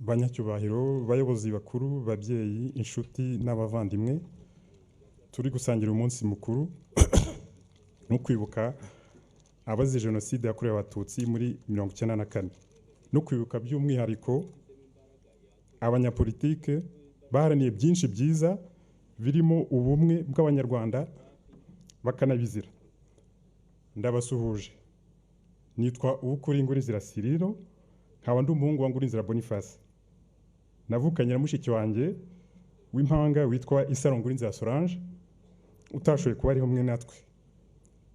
banyacyubahiro, bayobozi bakuru, babyeyi, inshuti n'abavandimwe, turi gusangira umunsi mukuru no kwibuka abazize Jenoside yakorewe Abatutsi muri 1994 no kwibuka by'umwihariko abanyapolitike baharaniye byinshi byiza birimo ubumwe bw'abanyarwanda bakanabizira. Ndabasuhuje. Nitwa Uwukuri Ngurinzira Cyril, nkaba ndi umuhungu wa Ngurinzira Boniface. Navukanye na mushiki wanjye w'impanga witwa Isaro Ngurinzira Solange, utashoboye kuba ari hamwe natwe.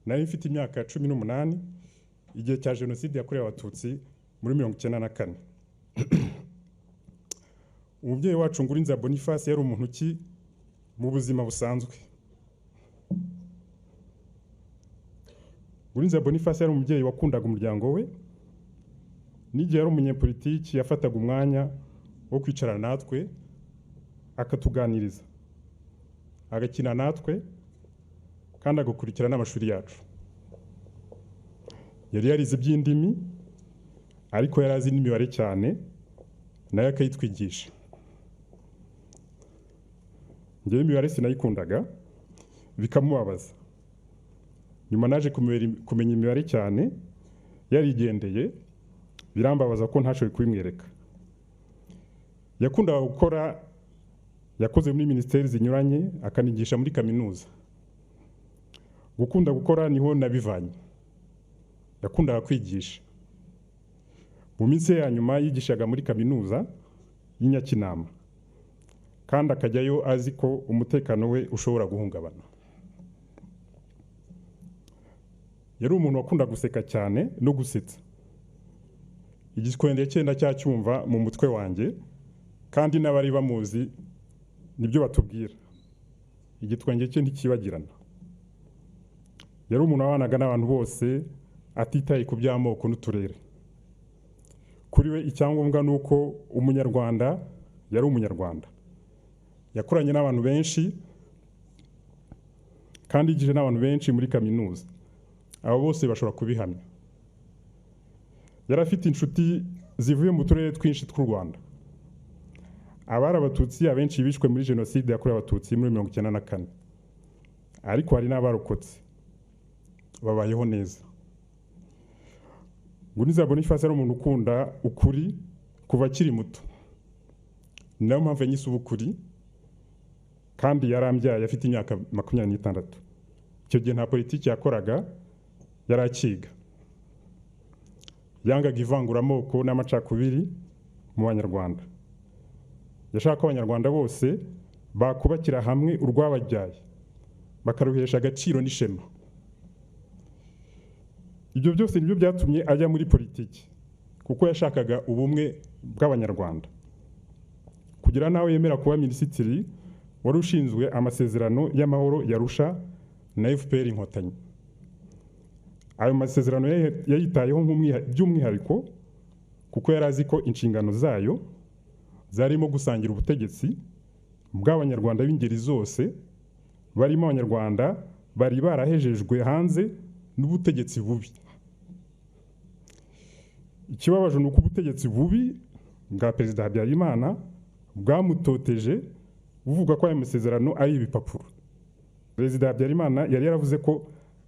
Nari mfite imyaka 18 igihe cya Jenoside yakorewe Abatutsi muri 1994. Umubyeyi wacu Ngurinzira Boniface yari umuntu ki mu buzima busanzwe. Ngurinzira Boniface yari umubyeyi wakundaga umuryango we, n'igihe yari umunyepolitiki yafataga umwanya wo kwicarana natwe akatuganiriza, agakina natwe kandi agakurikirana n'amashuri yacu. Yari yarize iby'indimi ariko yari azi n'imibare cyane, nayo akayitwigisha. Njyewe imibare sinayikundaga bikamubabaza. Nyuma naje kumenya imibare cyane, yarigendeye, birambabaza ko ntashoboye kubimwereka. Yakundaga gukora, yakoze muri ministeri zinyuranye, akanigisha muri kaminuza. Gukunda gukora niho nabivanye. Yakundaga kwigisha. Mu minsi ya nyuma yigishaga muri kaminuza y'Inyakinama, kandi akajyayo azi ko umutekano we ushobora guhungabana. Yari umuntu wakunda guseka cyane no gusetsa. Igiswende cyenda cyacyumva mu mutwe wanjye, kandi n'abari bamuzi nibyo batubwira. Igitwenge cye ntikibagirana. Yari umuntu wabanaga n'abantu bose atitaye ku by'amoko n'uturere. Kuri we icyangombwa nuko umunyarwanda yari umunyarwanda. Yakoranye n'abantu benshi kandi yigije n'abantu benshi muri kaminuza. Abo bose bashobora kubihamya. Yari afite inshuti zivuye mu turere twinshi tw'u Rwanda. Abari Abatutsi abenshi bishwe muri Jenoside yakorewe Abatutsi muri 1994. Ariko hari n'abarokotse babayeho neza. Ngurinzira Boniface ari umuntu ukunda ukuri kuva akiri muto. Niyo mpamvu yanyise Ubukuri, kandi yarambyaye afite imyaka 26. Icyo gihe nta politiki yakoraga, yari akiga. Yangaga ivanguramoko n'amacakubiri mu Banyarwanda. Yashaka ko Abanyarwanda bose bakubakira hamwe urwabajyaye, bakaruhesha agaciro n'ishema. Ibyo byose nibyo byatumye ajya muri politiki, kuko yashakaga ubumwe bw'Abanyarwanda. Kugira nawe yemera kuba minisitiri wari ushinzwe amasezerano y'amahoro yarusha na FPR Inkotanyi. Ayo masezerano yayitayeho by'umwihariko kuko yari azi ko inshingano zayo zarimo gusangira ubutegetsi bw'Abanyarwanda b'ingeri zose, barimo Abanyarwanda bari barahejejwe hanze n'ubutegetsi bubi. Ikibabaje nuko ubutegetsi bubi bwa Perezida Habyarimana bwamutoteje buvuga ko ayo masezerano ari ibipapuro. Perezida Habyarimana yari yaravuze ko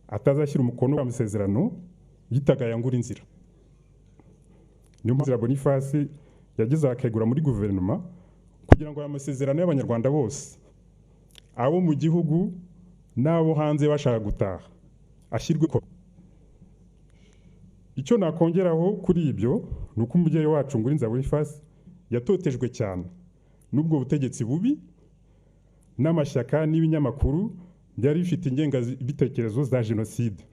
atazashyira umukono wa masezerano yitaga ya Ngurinzira. Niyo mpamvu Boniface yageze akegura muri guverinoma kugira ngo aya masezerano y'Abanyarwanda bose, abo mu gihugu n'abo hanze bashaka gutaha, ashyirwe ko. Icyo nakongeraho kuri ibyo nuko umubyeyi wacu Ngurinzira Boniface yatotejwe cyane n'ubwo butegetsi bubi n'amashyaka n'ibinyamakuru byari bifite ingengabitekerezo za Jenoside.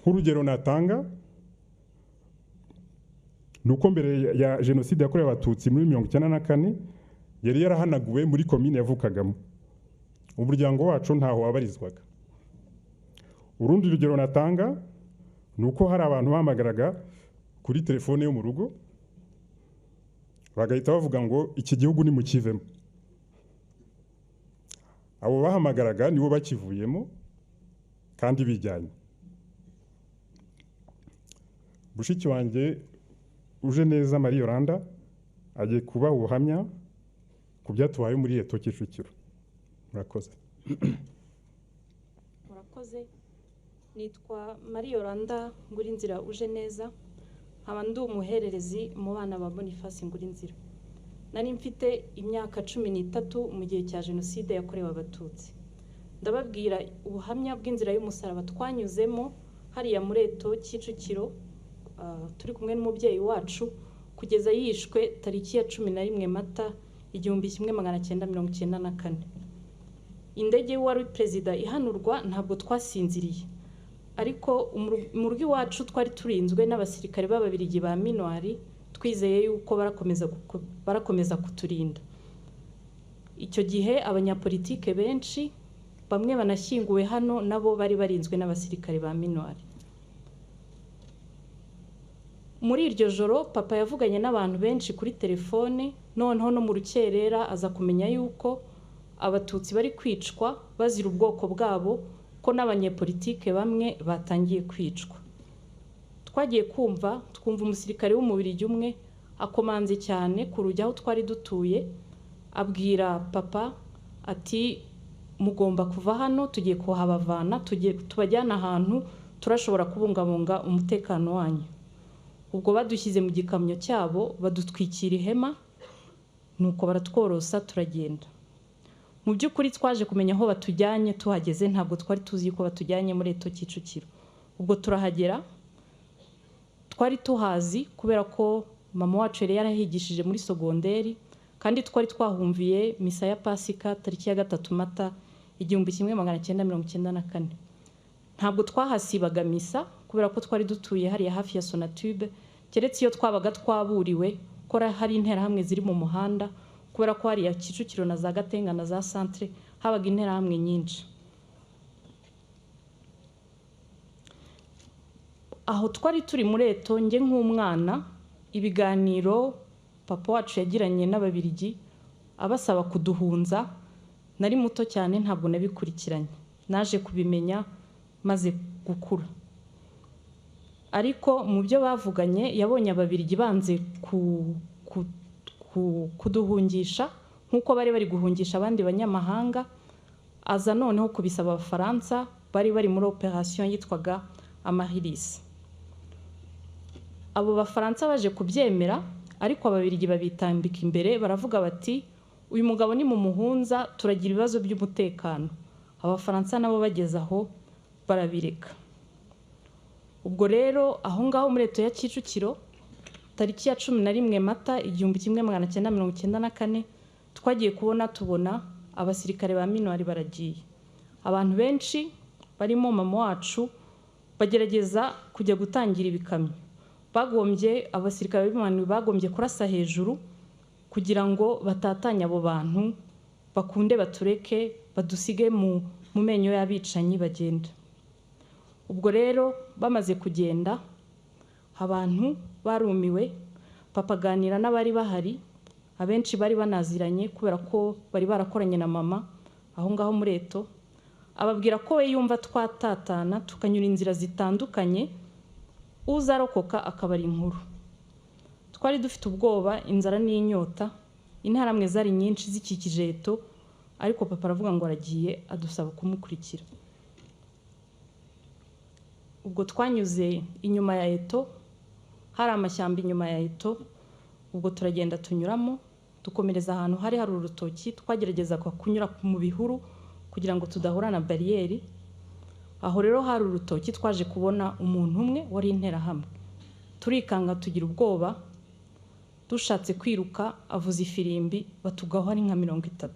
Nk'urugero natanga nuko mbere ya Jenoside yakorewe Abatutsi muri 1994 yari yarahanaguwe muri komine yavukagamo. Umuryango wacu ntaho wabarizwaga. Urundi rugero natanga nuko hari abantu bahamagaraga kuri telefone yo mu rugo bagahita bavuga ngo iki gihugu ni mukivemo. Abo bahamagaraga nibo bakivuyemo kandi bijyanye. Mushiki wanjye uje neza Marie Yolanda agiye kuba ubuhamya ku byatubaye muri Eto Kicukiro. Murakoze. Murakoze. Nitwa Marie Yolanda Ngurinzira uje neza, nkaba ndi umuhererezi mu bana ba Boniface Ngurinzira. Nari mfite imyaka 13 mu gihe cya Jenoside yakorewe Abatutsi. Ndababwira ubuhamya bw'inzira y'umusaraba twanyuzemo hariya muri Eto Kicukiro, turi kumwe n'umubyeyi wacu kugeza yishwe tariki ya 11 Mata 1994. Indege wari perezida ihanurwa ntabwo twasinziriye, ariko mu rugo iwacu twari turinzwe n'abasirikare b'Ababiligi ba Minuari, twizeye yuko barakomeza kuturinda. Icyo gihe abanyapolitike benshi bamwe banashyinguwe hano nabo bari barinzwe n'abasirikare ba Minuari. Muri iryo joro papa yavuganye n'abantu benshi kuri telefone, noneho no mu rukerera aza kumenya yuko Abatutsi bari kwicwa bazira ubwoko bwabo, ko n'abanyepolitike bamwe batangiye kwicwa. Twagiye twumva umusirikare w'Umubiligi umwe akomanze cyane ku rujya aho twari dutuye, abwira papa ati mugomba kuva hano, tugiye kuhabavana, tubajyana ahantu turashobora kubungabunga umutekano wanyu. Ubwo badushyize mu gikamyo cyabo badutwikira ihema, nuko baratworosa turagenda. Mu by'ukuri twaje kumenya aho batujyanye tuhageze, ntabwo twari tuzi ko batujyanye muri Eto Kicukiro. Ubwo turahagera, twari tuhazi kubera ko mama wacu yari yarahigishije muri sogonderi, kandi twari twahumviye misa ya Pasika tariki ya 3 Mata 1994. Ntabwo twahasibaga misa kubera ko twari dutuye hariya hafi ya Sonatube, keretse iyo twabaga twaburiwe ko hari interahamwe ziri mu muhanda, kubera ko hariya Kicukiro na za Gatenga na za Centre habaga interahamwe nyinshi. Aho twari turi muri Eto, nge nk'umwana, ibiganiro papa wacu yagiranye n'Ababiligi abasaba kuduhunza, nari muto cyane ntabwo nabikurikiranye. Naje kubimenya maze gukura. Ariko mu byo bavuganye yabonye Ababiligi banze kuduhungisha nk'uko bari guhungisha abandi banyamahanga, aza noneho kubisaba Abafaransa bari muri operation yitwaga Amaryllis. Abo Bafaransa baje kubyemera, ariko Ababiligi babitambika imbere, baravuga bati uyu mugabo ni mu muhunza, turagira ibibazo by'umutekano. Abafaransa nabo bageze aho barabireka. Ubwo rero aho ngaho muri Eto ya Kicukiro tariki ya 11 Mata 1994 twagiye tubona abasirikare ba Minuari baragiye. Abantu benshi barimo mama wacu bagerageza kujya gutangira ibikamyo. Abasirikare b'Imana bagombye kurasa hejuru kugira ngo batatanya abo bantu, bakunde batureke, badusige mu menyo y'abicanyi bagenda. Ubwo rero bamaze kugenda, abantu barumiwe, papa aganira n'abari bahari, abenshi bari banaziranye kubera ko bari barakoranye na mama aho ngaho muri Eto, ababwira ko we yumva twatatana tukanyura inzira zitandukanye, uzarokoka akaba ari inkuru. Twari dufite ubwoba, inzara n'inyota, interahamwe zari nyinshi zikikije Eto, ariko papa aravuga ngo aragiye, adusaba kumukurikira. Ubwo twanyuze inyuma ya Eto, hari amashyamba inyuma ya Eto, ubwo turagenda tunyuramo, dukomereza ahantu hari urutoki, twagerageza kunyura mu bihuru kugira ngo tudahura na bariyeri. Aho rero hari urutoki, twaje kubona umuntu umwe wari interahamwe. Turikanga tugira ubwoba, dushatse kwiruka avuza ifirimbi, batugaho ari nka 30.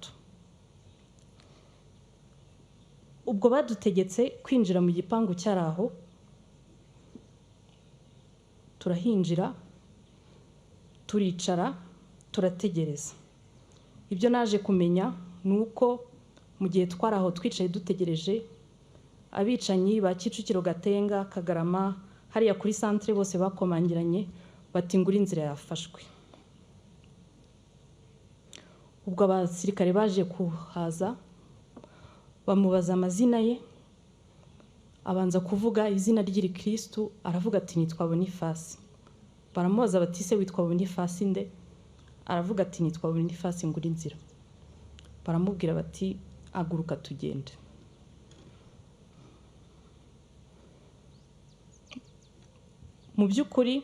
Ubwo badutegetse kwinjira mu gipangu cyaraho, turahinjira, turicara, turategereza. Ibyo naje kumenya nuko mu gihe twaraho twicaye dutegereje, abicanyi ba Kicukiro, Gatenga, Kagarama, hariya kuri Centre bose bakomangiranye bati Ngurinzira yafashwe. Ubwo abasirikare baje kuhaza, bamubaza amazina ye, abanza kuvuga izina ry'iri Kristo, aravuga ati nitwa Boniface. Baramubaza bati se witwa Boniface nde? aravuga ati nitwa Boniface ngura inzira. Baramubwira bati aguruka tugende. Mu by'ukuri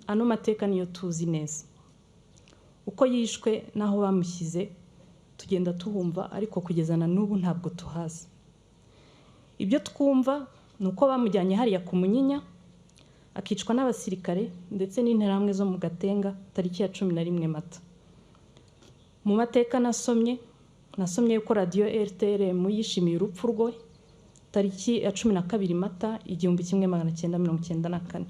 ano mateka niyo tuzi neza. Uko yishwe naho bamushyize tugenda tuhumva, ariko kugeza na n'ubu ntabwo tuhazi. Ibyo twumva ni uko bamujyanye hariya ku Munyinya akicwa n'abasirikare ndetse n'interahamwe zo mu Gatenga tariki ya 11 Mata. Mu mateka nasomye yuko radio RTRM yishimiye urupfu rwe tariki ya 12 Mata 1994.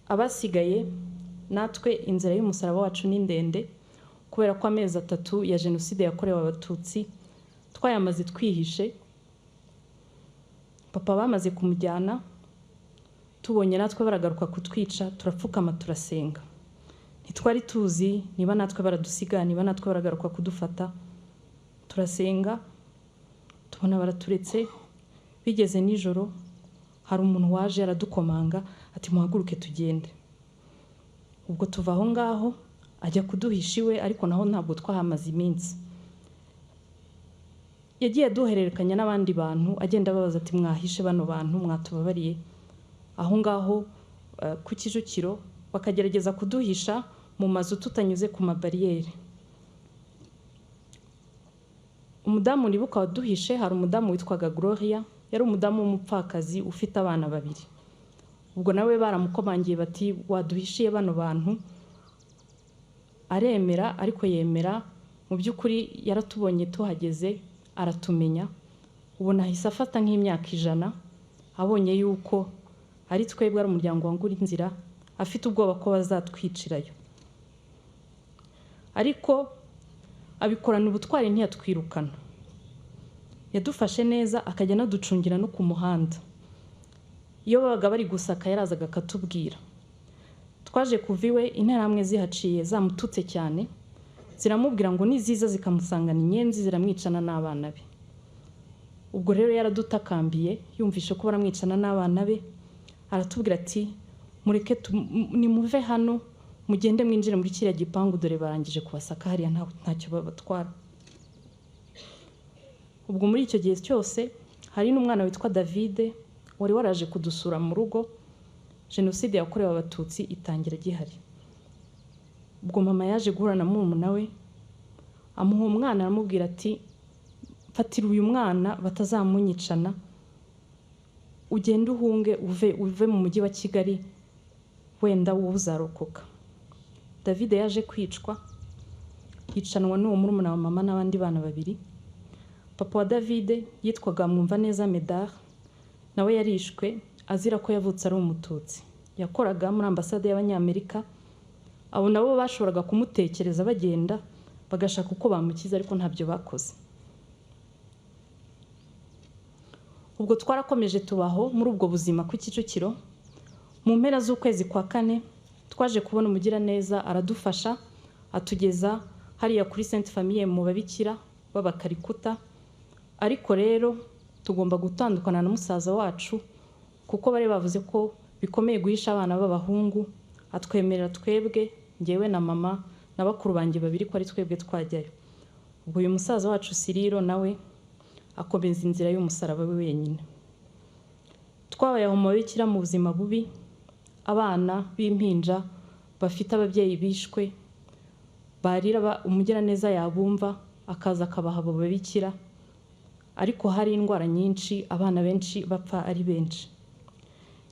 Abasigaye natwe inzira y'umusaraba wacu ni ndende, kubera ko amezi 3 ya jenoside yakorewe abatutsi twayamaze twihishe. Papa bamaze kumujyana, tubonye natwe baragaruka kutwica, turapfukama turasenga. Ntitwari tuzi niba natwe baradusiga, niba natwe baragaruka kudufata. Turasenga, tubona baraturetse. Bigeze nijoro hari umuntu waje aradukomanga ati muhaguruke tugende. Ubwo tuva aho ngaho ajya kuduhisha iwe, ariko naho ntabwo twahamaze iminsi. Yagiye duhererekanya n'abandi bantu agenda babaza ati mwahishe bano bantu mwatubabariye. Aho ngaho ku Kicukiro bakagerageza kuduhisha mu mazu tutanyuze ku mabariyeri. Umudamu nibuka waduhishe hari umudamu witwaga Gloria, yari umudamu w'umupfakazi ufite abana 2. Ubwo nawe baramukomangiye bati waduhishiye bano bantu. Aremera, ariko yemera mu by'ukuri yaratubonye tuhageze aratumenya. Ubu nahise afata nk'imyaka 100 abonye yuko ari twebwe ari umuryango wa Ngura Inzira, afite ubwoba ko bazatwicirayo. Ariko abikorana ubutwari ntiyatwirukana. Yadufashe neza akajya naducungira no ku muhanda. Iyo babaga bari gusaka yarazaga akatubwira. Twaje kuviwe interahamwe zihaciye zamututse cyane, ziramubwira ngo niziza zikamusangana inyenzi ziramwicana n'abana be. Ubwo rero yaradutakambiye yumvishe ko baramwicana n'abana be, aratubwira ati mureke nimuve hano mugende mwinjire muri kiriya gipangu, dore barangije kubasaka hariya ntacyo babatwara. Ubwo muri icyo gihe cyose hari n'umwana witwa David wari waraje kudusura mu rugo. Jenoside yakorewe abatutsi itangira gihari. Ubwo mama yaje guhura na murumuna we, amuha umwana aramubwira ati fatira uyu mwana batazamunyicana, ugende uhunge uve mu mujyi wa Kigali, wenda wowe uzarokoka. David yaje kwicwa, yicanwa n'uwo murumuna wa mama n'abandi bana 2. Papa wa David yitwaga Mwumvaneza Medard, nawe yarishwe azira ko yavutse ari umututsi. Yakoraga muri ambasade y'Abanyamerika. Abo nabo bashoboraga kumutekereza bagenda bagashaka uko bamukiza, ariko ntabyo bakoze. Ubwo twarakomeje tubaho muri ubwo buzima ku Kicukiro. Mu mpera z'ukwezi kwa 4 twaje kubona umugira neza aradufasha, atugeza hariya kuri Sainte Famille mu babikira b'abakarikuta. Ariko rero tugomba gutandukana na musaza wacu, kuko bari bavuze ko bikomeye guhisha abana b'abahungu. Atwemerera twebwe, ngewe na mama na bakuru banjye 2, ko ari twebwe twajyayo. Ubwo uyu musaza wacu Siriro nawe akomeza inzira y'umusaraba we wenyine. Twabaye aho mu babikira mu buzima bubi, abana b'impinja bafite ababyeyi bishwe, barira umugira neza yabumva akaza akabaha abo babikira. Ariko hari indwara nyinshi, abana benshi bapfa ari benshi.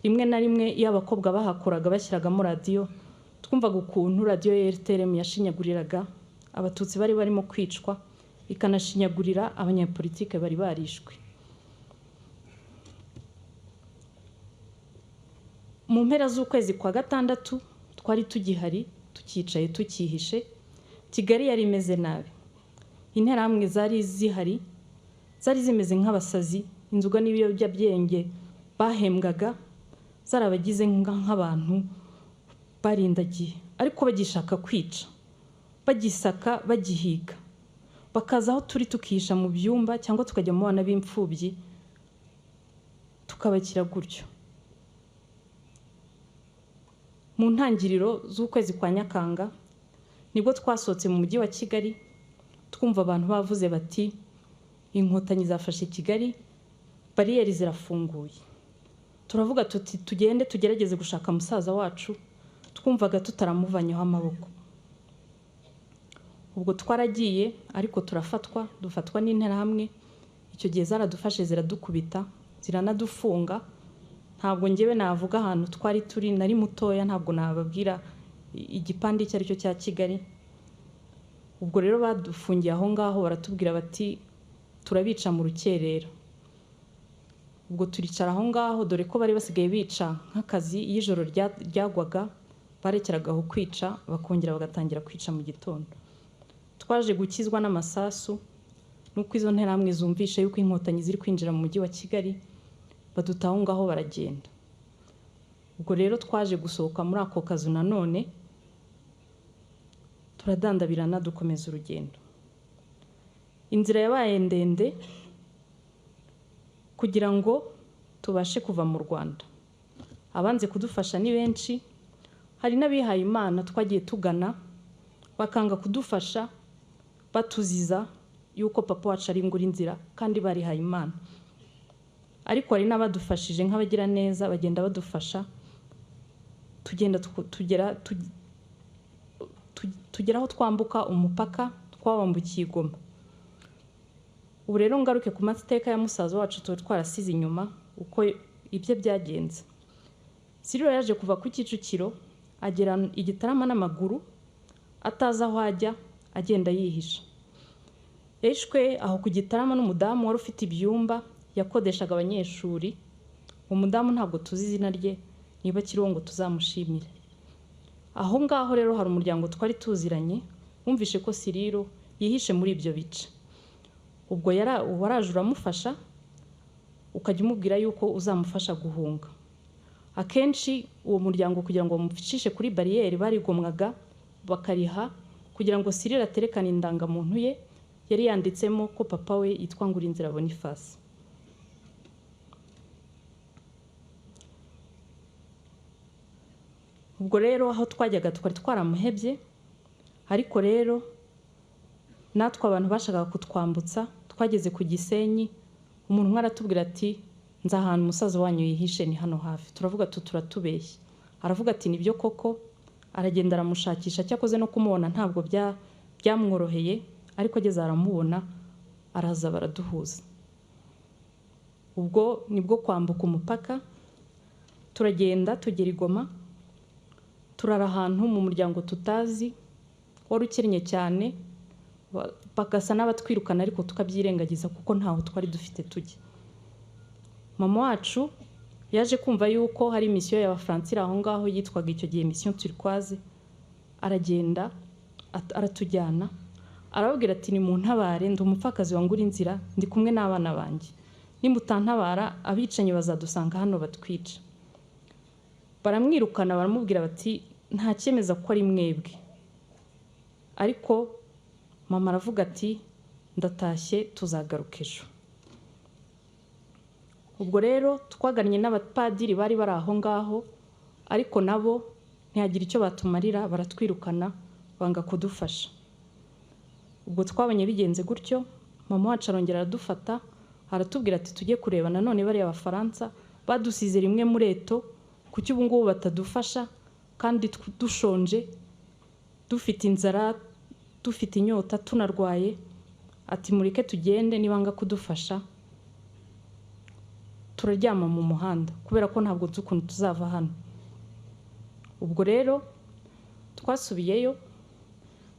Rimwe na rimwe iyo abakobwa bahakoraga bashyiragamo radio, twumvaga ukuntu radio ya RTRM yashinyaguriraga abatutsi bari barimo kwicwa, ikanashinyagurira abanyapolitike bari barishwe. Mu mpera z'ukwezi kwa 6 twari tugihari, tukicaye tukihishe. Kigali yari imeze nabi. Interahamwe zari zihari, zari zimeze nk'abasazi. Inzoga n'ibiyobyabwenge bahembwaga zarabagize nk'abantu barindagiye, ariko bagishaka kwica, bagisaka, bagihiga. Bakaza aho turi tukihisha mu byumba, cyangwa tukajya mu bana b'imfubyi tukabakira gutyo. mu ntangiriro z'ukwezi kwa Nyakanga nibwo twasohotse mu mujyi wa Kigali twumva abantu bavuze bati inkotanyi zafashe Kigali, bariyeri zirafunguye. Turavuga tuti tugende tugerageze gushaka musaza wacu, twumvaga tutaramuvanyeho amaboko. Ubwo twaragiye ariko dufatwa n'interahamwe. Icyo gihe zaradufashe ziradukubita, ziranadufunga. Ntabwo njyewe navuga ahantu twari turi, nari mutoya, ntabwo nababwira igipande icyo ari cyo cya Kigali. Ubwo rero badufungiye aho ngaho, baratubwira bati turabica mu rukerera. Ubwo turicara aho ngaho, dore ko bari basigaye bica nk'akazi. Iyo ijoro ryagwaga barekeragaho kwica, bakongera bagatangira kwica mu gitondo. Twaje gukizwa n'amasasu nuko izo nterahamwe zumvishe yuko inkotanyi ziri kwinjira mu mujyi wa Kigali, badutaho ngaho baragenda. Ubwo rero twaje gusohoka muri ako kazu nanone, turadandabirana dukomeza urugendo. Inzira yabaye ndende kugira ngo tubashe kuva mu Rwanda. Abanze kudufasha ni benshi, hari n'abihaye Imana twagiye tugana bakanga kudufasha, batuziza yuko papa wacu ari ngura inzira kandi barihaye Imana. Ariko hari n'abadufashije nk'abagira neza, bagenda badufasha, tugenda tugera aho twambuka umupaka, twabambukiye Goma. Ubu rero ngaruke ku mateka ya musaza wacu twarasize inyuma uko ibye byagenze. Cyril yaje kuva ku Kicukiro agera i Gitarama n'amaguru, ataza aho ajya, agenda yihisha. Yishwe aho ku Gitarama n'umudamu wari ufite ibyumba yakodeshaga abanyeshuri. Umudamu ntabwo tuzi izina rye, niba kiriho ngo tuzamushimire. Aho ngaho rero hari umuryango twari tuziranye, wumvishe ko Cyril yihishe muri ibyo bice. Ubwo waraje uramufasha, ukajya umubwira yuko uzamufasha guhunga. Akenshi uwo muryango kugira ngo bamufishishe kuri bariyeri barigomwaga bakariha kugira ngo Cyril aterekane indangamuntu ye, yari yanditsemo ko papa we yitwa Ngurinzira Boniface. Ubwo rero aho twajyaga twari twaramuhebye, ariko rero natwe abantu bashakaga kutwambutsa, twageze ku Gisenyi, umuntu umwe aratubwira ati nza ahantu umusaza wanyu yihishe ni hano hafi. Turavuga turatubeshye. Aravuga ati nibyo koko, aragenda aramushakisha, cyakoze no kumubona ntabwo byamworoheye, ariko ageze aramubona, araza baraduhuza. Ubwo nibwo kwambuka umupaka, turagenda tugera i Goma, turara ahantu mu muryango tutazi, wari ukennye cyane, bagasa n'abatwirukana ariko tukabyirengagiza kuko ntaho twari dufite tujya. Mama wacu yaje kumva yuko hari misiyo y'Abafaransa aho ngaho yitwaga icyo gihe mission turquoise, aragenda aratujyana, arababwira ati ni mu ntabare, ndi umupfakazi wa Ngurinzira, ndi kumwe n'abana banjye, nimutantabara abicanyi bazadusanga hano batwica. Baramwirukana, baramubwira bati nta cyemeza ko ari mwebwe. Ariko mama aravuga ati ndatashye, tuzagaruka ejo. Ubwo rero twagannye n'abapadiri bari bari aho ngaho, ariko nabo ntiyagira icyo batumarira, baratwirukana, banga kudufasha. Ubwo twabonye bigenze gutyo, mama wacu arongera aradufata, aratubwira ati tujye kureba nanone bari Abafaransa badusize rimwe muri Eto, kuki ubu ngubu batadufasha kandi dushonje, dufite inzara, dufite inyota, tunarwaye. Ati mureke tugende, nibanga kudufasha turaryama mu muhanda kubera ko ntabwo nzi ukuntu tuzava hano. Ubwo rero twasubiyeyo,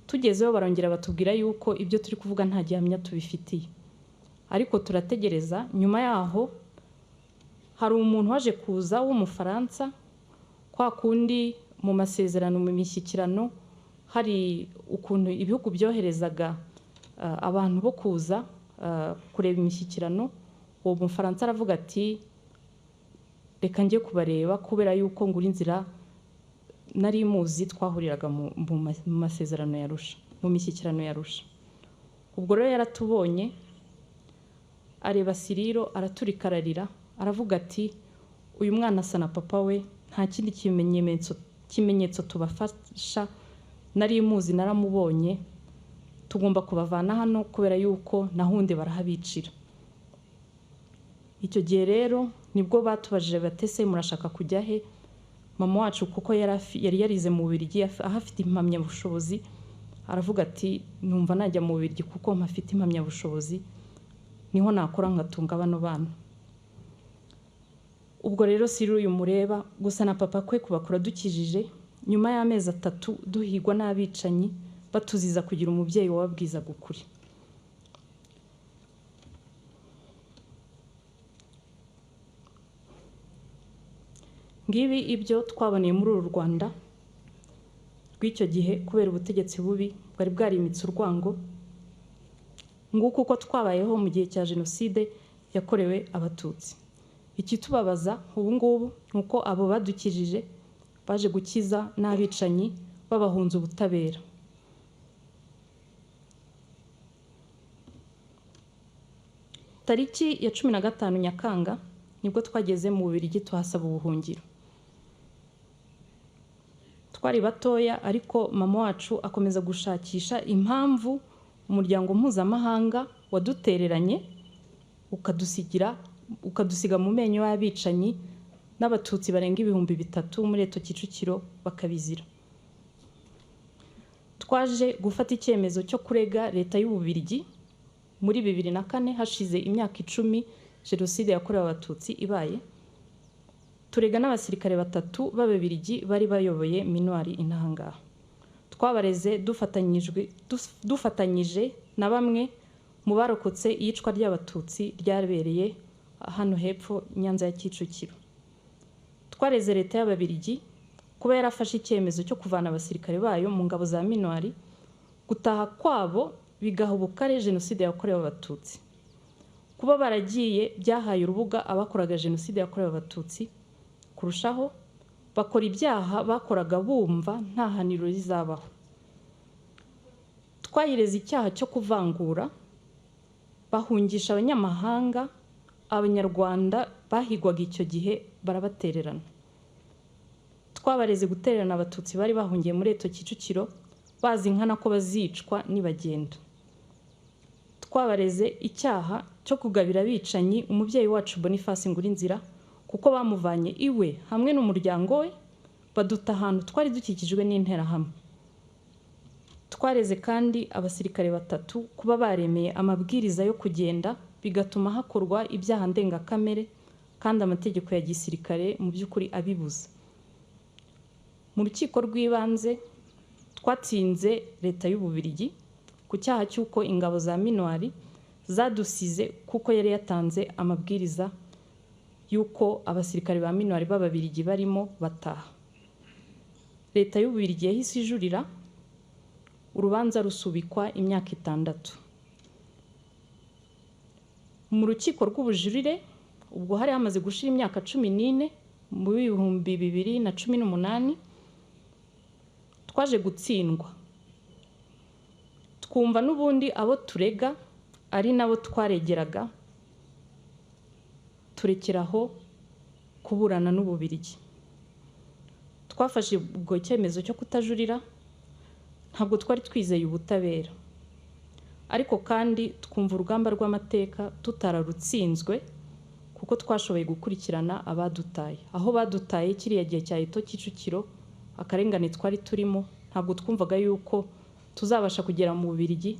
tugezeho barongera batubwira yuko ibyo turi kuvuga nta gihamya tubifitiye, ariko turategereza. Nyuma yaho hari umuntu waje kuza w'Umufaransa, kwa kundi mu masezerano, mu mishyikirano hari ukuntu ibihugu byoherezaga abantu bo kuza kureba imishyikirano. Uwo Mufaransa aravuga ati reka njye kubareba kubera yuko Ngurinzira nari muzi, twahuriraga mu masezerano ya Arusha, mu mishyikirano ya Arusha. Ubwo rero yaratubonye, areba Cyril, araturika ararira, aravuga ati uyu mwana asa na papa we, nta kindi kimenyetso ikimenyetso tubafasha, nari muzi naramubonye, tugomba kubavana hano kubera yuko nahundi barahabicira. Icyo gihe rero nibwo batubajije batese murashaka kujya he? Mama wacu kuko yari yarize mu Bubiligi ahafite impamyabushobozi, aravuga ati numva najya mu Bubiligi kuko mpafite impamyabushobozi, niho nakora ngatunga bano bana. Ubwo rero siri uyu mureba, gusa na papa kwe kubakura dukijije, nyuma y'amezi 3 duhigwa n'abicanyi batuziza kugira umubyeyi wababwizaga ukuri. Ngibi ibyo twaboneye muri uru Rwanda rw'icyo gihe kubera ubutegetsi bubi bwari bwarimitse urwango, nguko uko twabayeho mu gihe cya Jenoside yakorewe Abatutsi. Ikitubabaza ubu ngubu nuko abo badukijije baje gukiza n'abicanyi babahunze ubutabera. Tariki ya 15 Nyakanga nibwo twageze mu Bubiligi tuhasaba ubuhungiro. Twari batoya ariko mama wacu akomeza gushakisha impamvu umuryango mpuzamahanga wadutereranye ukadusiga mu menyo y'abicanyi n'Abatutsi barenga 3,000 muri Eto Kicukiro bakabizira. Twaje gufata icyemezo cyo kurega leta y'Ububiligi muri 2004 hashize imyaka 10 Jenoside yakorewe Abatutsi ibaye. Turega n'abasirikare 3 b'Ababiligi bari bayoboye Minuari Intangaha. Twabareze dufatanyije na bamwe mu barokotse iyicwa ry'Abatutsi ryabereye hano hepfo Nyanza ya Kicukiro. Twareze leta y'Ababiligi kuba yarafashe icyemezo cyo kuvana abasirikare bayo mu ngabo za Minuari, gutaha kwabo bigahubukare Jenoside yakorewe Abatutsi. Kuba baragiye byahaye urubuga abakoraga Jenoside yakorewe Abatutsi kurushaho, bakora ibyaha bakoraga bumva nta haniro rizabaho. Twayireze icyaha cyo kuvangura, bahungisha abanyamahanga, Abanyarwanda bahigwaga icyo gihe barabatererana. Twabareze gutererana Abatutsi bari bahungiye muri Eto Kicukiro bazi nkana ko bazicwa nibagenda. Twabareze icyaha cyo kugabira abicanyi umubyeyi wacu Boniface Ngurinzira kuko bamuvanye iwe hamwe n'umuryango we baduta ahantu twari dukikijwe n'interahamwe. Twareze kandi abasirikare 3 kuba baremeye amabwiriza yo kugenda bigatuma hakorwa ibyaha ndengakamere kandi amategeko ya gisirikare mu by'ukuri abibuza. Mu rukiko rw'ibanze twatsinze leta y'Ububiligi ku cyaha cy'uko ingabo za Minuari zadusize kuko yari yatanze amabwiriza y'uko abasirikare ba Minuari b'Ababiligi barimo bataha. Leta y'Ububiligi yahise ijurira, urubanza rusubikwa imyaka 6. Mu rukiko rw'ubujurire ubwo hari hamaze gushira imyaka 14 mu 2018 twaje gutsindwa. Twumva n'ubundi abo turega ari nabo twaregeraga, turekeraho kuburana n'Ububiligi. Twafashe ubwo cyemezo cyo kutajurira, ntabwo twari twizeye ubutabera, ariko kandi twumva urugamba rw'amateka tutararutsinzwe kuko twashoboye gukurikirana abadutaye. Aho badutaye kiriya gihe cya Eto Kicukiro, akarengane twari turimo, ntabwo twumvaga yuko tuzabasha kugera mu Bubiligi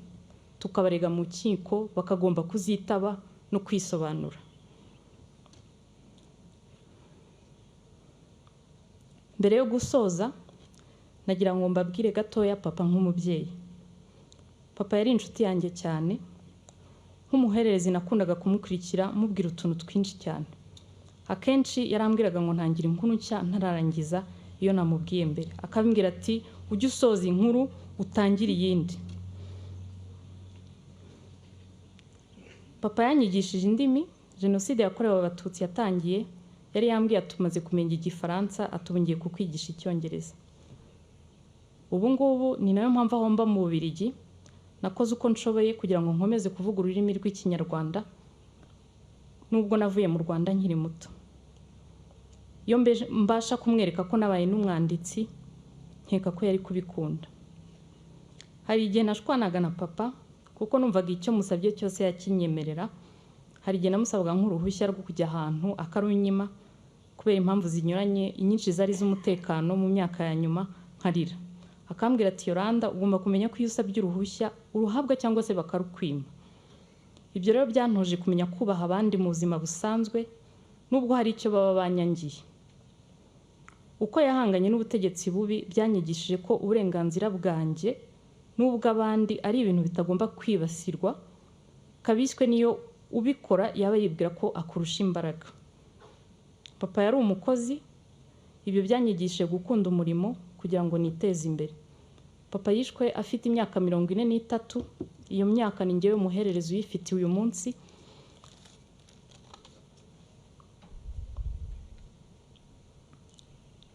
tukabarega mu kiko bakagomba kuzitaba no kwisobanura. Mbere yo gusoza nagira ngo mbabwire gatoya papa nk'umubyeyi. Papa yari inshuti yanjye cyane, nk'umuhererezi nakundaga kumukurikira mubwira utuntu twinshi cyane. Akenshi yarambwiraga ngo ntangira inkuru nshya ntararangiza iyo namubwiye mbere, akambwira ati ujye usoza inkuru utangira iyindi. Papa yanyigishije indimi. Jenoside yakorewe Abatutsi yatangiye yari yambwiye atumaze kumenya Igifaransa, atubungiye kukwigisha Icyongereza. Ubu ngubu ni nayo mpamvu aho mba mu Bubiligi nakoze uko nshoboye kugira ngo nkomeze kuvuga ururimi rw'Ikinyarwanda nubwo navuye mu Rwanda nkiri muto. Iyo mbasha kumwereka ko nabaye n'umwanditsi nkeka ko yari kubikunda. Hari igihe nashwanaga na papa kuko numvaga icyo musabye cyose yakinyemerera. Hari igihe namusabaga nk'uruhushya rwo kujya ahantu akarunyima kubera impamvu zinyuranye, inyinshi zari z'umutekano mu myaka ya nyuma, nkarira. Akambwira ati Yolanda, ugomba kumenya ko iyo usabye uruhushya uruhabwa cyangwa se bakarukwima. Ibyo rero byantoje kumenya kubaha abandi mu buzima busanzwe nubwo hari icyo baba banyangiye. Uko yahanganye n'ubutegetsi bubi byanyigishije ko uburenganzira bwanjye n'ubw'abandi ari ibintu bitagomba kwibasirwa, kabiswe niyo ubikora yaba yibwira ko akurusha imbaraga. Papa yari umukozi, ibyo byanyigishije gukunda umurimo kugira ngo niteze imbere. Papa yishwe afite imyaka 43, iyo myaka ni njyewe muhererezi uyifitiye uyu munsi.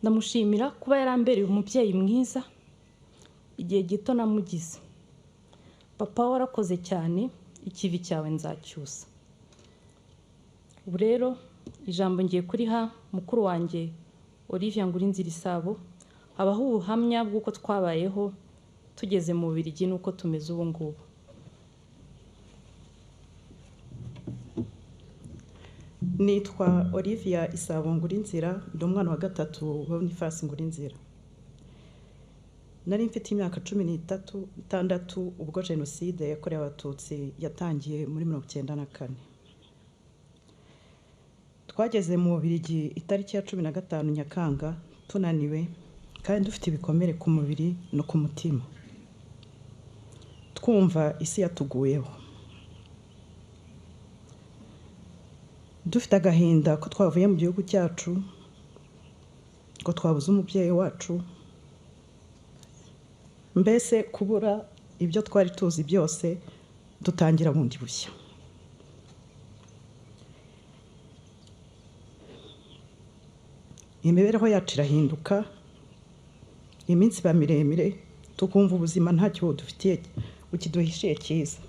Ndamushimira kuba yarambereye umubyeyi mwiza igihe gito namugize. Papa warakoze cyane, ikivi cyawe nzacyusa. Ubu rero ijambo ngiye kuriha mukuru wanjye Olivia Ngurinzira Isabo, abaho ubuhamya bw'uko twabayeho tugeze mu Bubiligi n'uko tumeze ubu ngubu. Nitwa Olivia Isabo Ngurinzira, ndi umwana wa gatatu wa Boniface Ngurinzira. Nari mfite imyaka 16 ubwo jenoside yakorewe abatutsi yatangiye muri 1994. Twageze mu Bubiligi itariki ya 15 Nyakanga, tunaniwe kandi dufite ibikomere ku mubiri no ku mutima, twumva isi yatuguyeho. Dufite agahinda ko twavuye mu gihugu cyacu, ko twabuze umubyeyi wacu, mbese kubura ibyo twari tuzi byose, dutangira bundi bushya. Imibereho yacu irahinduka, iminsi iba miremire, tukumva ubuzima ntacyo dufitiye ukiduhishiye cyiza.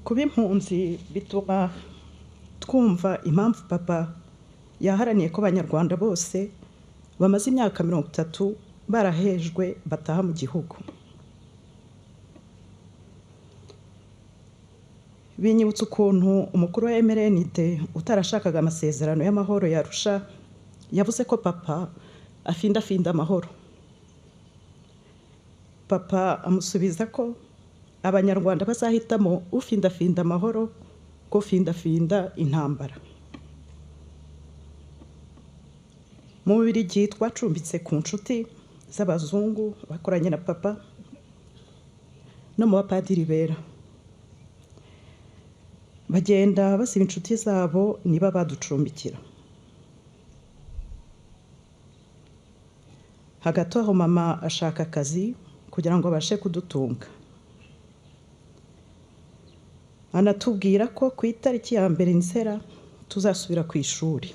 Kuba impunzi bituma twumva impamvu papa yaharaniye ko abanyarwanda bose bamaze imyaka 30 barahejwe bataha mu gihugu. Binyibutsa ukuntu umukuru wa MRND utarashakaga amasezerano y'amahoro yarusha yavuze ko papa afinda amahoro. Papa amusubiza ko abanyarwanda bazahitamo ufinda amahoro ko finda intambara. Mu Bubiligi twacumbitse ku nshuti z'abazungu bakoranye na papa no mu bapadiri bera. Bagenda basiba inshuti zabo niba baducumbikira. Hagati aho mama ashaka akazi kugira ngo abashe kudutunga. Anatubwira ko ku itariki ya 1 Nzeri tuzasubira ku ishuri.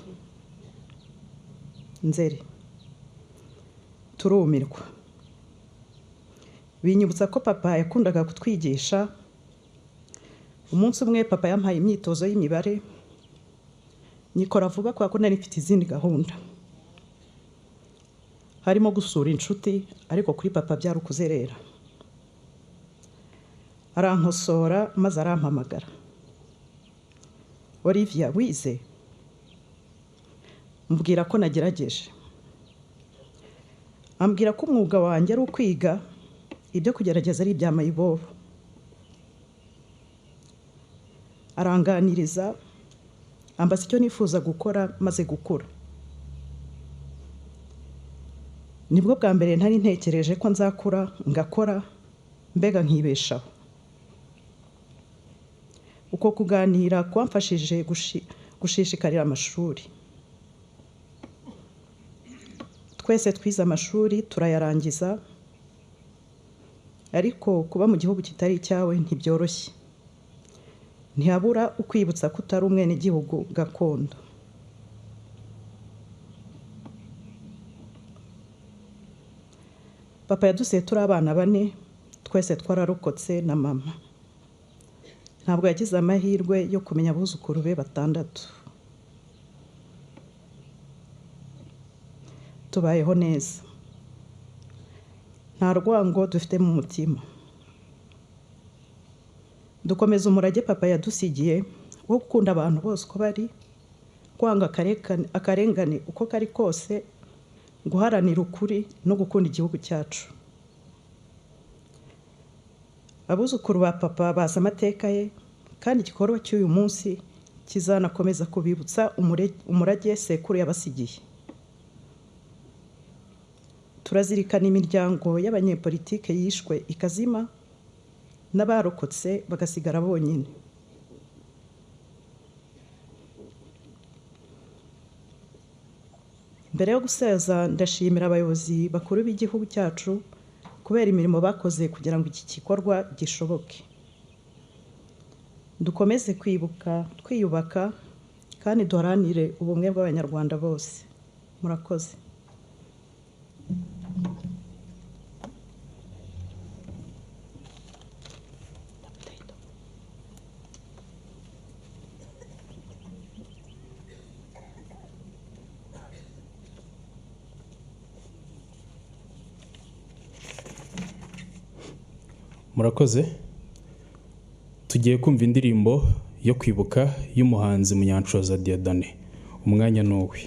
Nzeri turumirwa. Binyibutsa ko papa yakundaga kutwigisha. Umunsi umwe papa yampaye imyitozo y'imibare, nikora vuba kwa ko nari mfite izindi gahunda, harimo gusura inshuti, ariko kuri papa byari ukuzerera. Arankosora maze arampamagara. Olivia, wize? Mbwira ko nagerageje. Ambwira ko umwuga wanjye ari ukwiga, ibyo kugerageza ari ibya mayibobo. Aranganiriza, ambaza icyo nifuza gukora maze gukura. Nibwo bwa mbere ntari ntekereje ko nzakura ngakora mbega nkibeshaho. Uko kuganira kwamfashije gushishikarira amashuri. Twese twize amashuri turayarangiza, ariko kuba mu gihugu kitari cyawe ntibyoroshye. Ntihabura ukwibutsa ko utari umwene gihugu gakondo. Papa yadusiye turi abana 4, twese twararokotse na mama. Ntabwo yagize amahirwe yo kumenya abuzukuru be 6. tubayeho neza, nta rwango dufite mu mutima. Dukomeza umurage papa yadusigiye wo gukunda abantu bose uko bari, kwanga akarengane uko kari kose, guharanira ukuri no gukunda igihugu cyacu. Abuzukuru ba papa bazi amateka ye, kandi igikorwa cy'uyu munsi kizanakomeza kubibutsa umurage sekuru yabasigiye. Turazirikana imiryango y'abanyepolitike yishwe ikazima n'abarokotse bagasigara bonyine. Mbere yo gusaza ndashimira abayobozi bakuru b'igihugu cyacu kubera imirimo bakoze kugira ngo iki gikorwa gishoboke. Dukomeze kwibuka, twiyubaka, kandi duharanire ubumwe bw'Abanyarwanda bose. Murakoze. Murakoze. Tugiye kumva indirimbo yo kwibuka y'umuhanzi Munyanshoza Dieudonné. Umwanya n'uwe.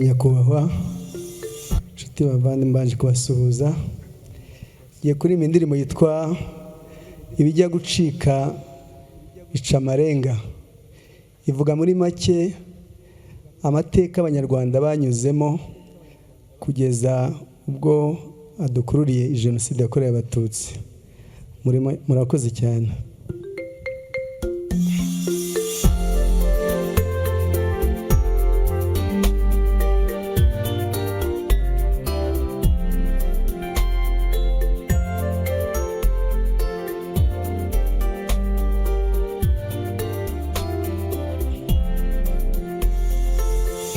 Nyakubahwa nshuti bavandimwe, mbanje kubasuhuza. Ngiye kuririmba indirimbo yitwa Ibijya gucika ica amarenga. Ivuga muri make amateka Abanyarwanda banyuzemo kugeza ubwo adukururiye Jenoside yakorewe Abatutsi. Murakoze cyane.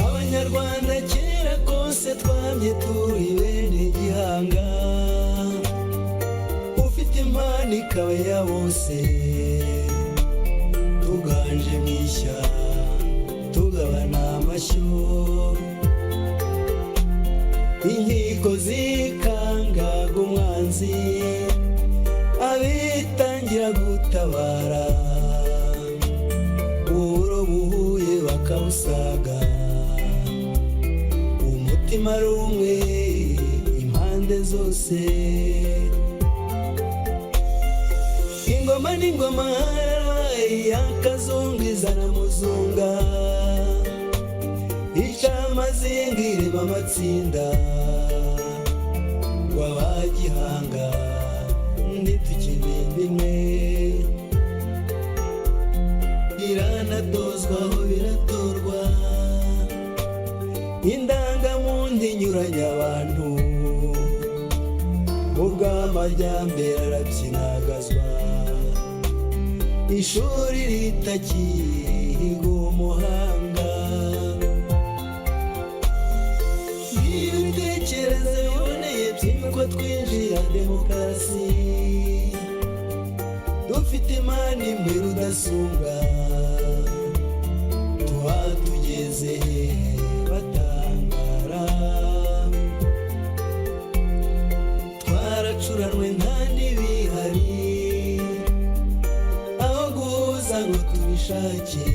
Abanyarwanda kera kose twamye turi bene gihanga, ufite impano ikaba ya bose, tuganje mu ishya tugabana amashyo, inkiko zikangaga umwanzi, abitangira gutabara, uburo buhuye bakawusaga, umutima ari umwe impande zose, ingoma n'ingoma yakazungu izana muzunga, ica amazinga irema amatsinda, wabagihanga ntitukinimba imwe, biranatozwaho biratorwa, indangamuntu inyuranya abantu, ubw'amajyambere arabyinagazwa, ishuri ritakiga umuhanga, ibitekerezo biboneye by'uko twinjira demokarasi, dufite imana imwe rudasumbwa, tuhatugeze batangara, twaracuranwe nta n'ibihari, aho guhuza ngo tubishake,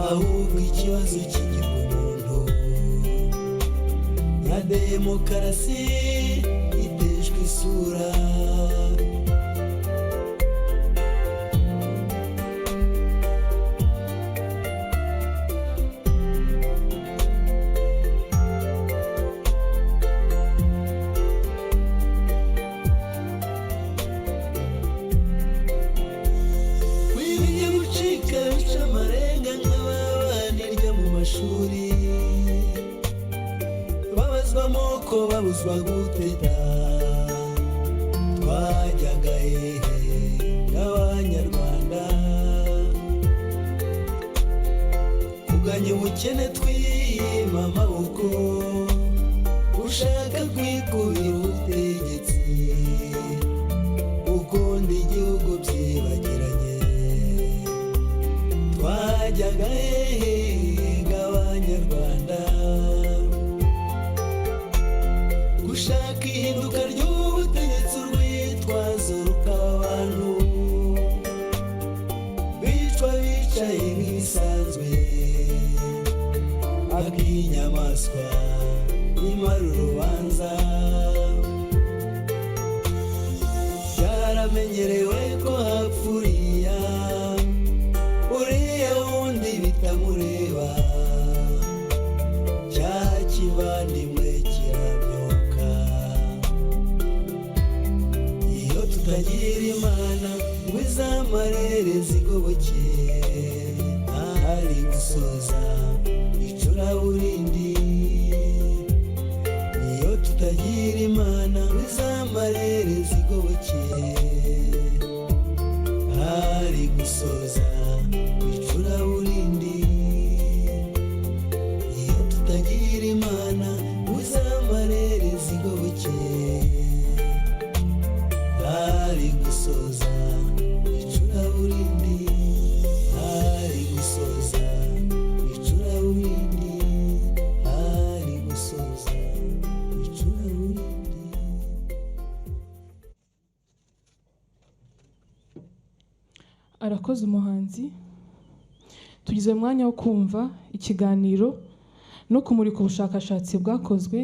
ahubwo ikibazo kigira umuntu, nka demokarasi iteshwa isura. Babazwamo babuzwa guteta, twajyaga hehe y'Abanyarwanda, kuganya ubukene twima amaboko, ushaka gushaka ihinduka ry'ubutegetsi urwitwazo rukaba abantu bicwa bicaye nk'ibisanzwe ak'inyamaswa nimara urubanza byaramenyerewe ko hapfuriya uriya wundi bitamureba cya kivandimwe kiramyoka iyo tutagira imana ngo izamarere zigoboke ahari gusoza icuraburindi iyo tutagira imana ngo izamarere zigoboke ahari gusoza icuraburindi iyo tutagira imana ngo izamarere zigoboke ahari gusoza icuraburindi ahari gusoza icuraburindi ahari gusoza icuraburindi. Arakoze umuhanzi. Tugize umwanya wo kumva ikiganiro no kumurika ubushakashatsi bwakozwe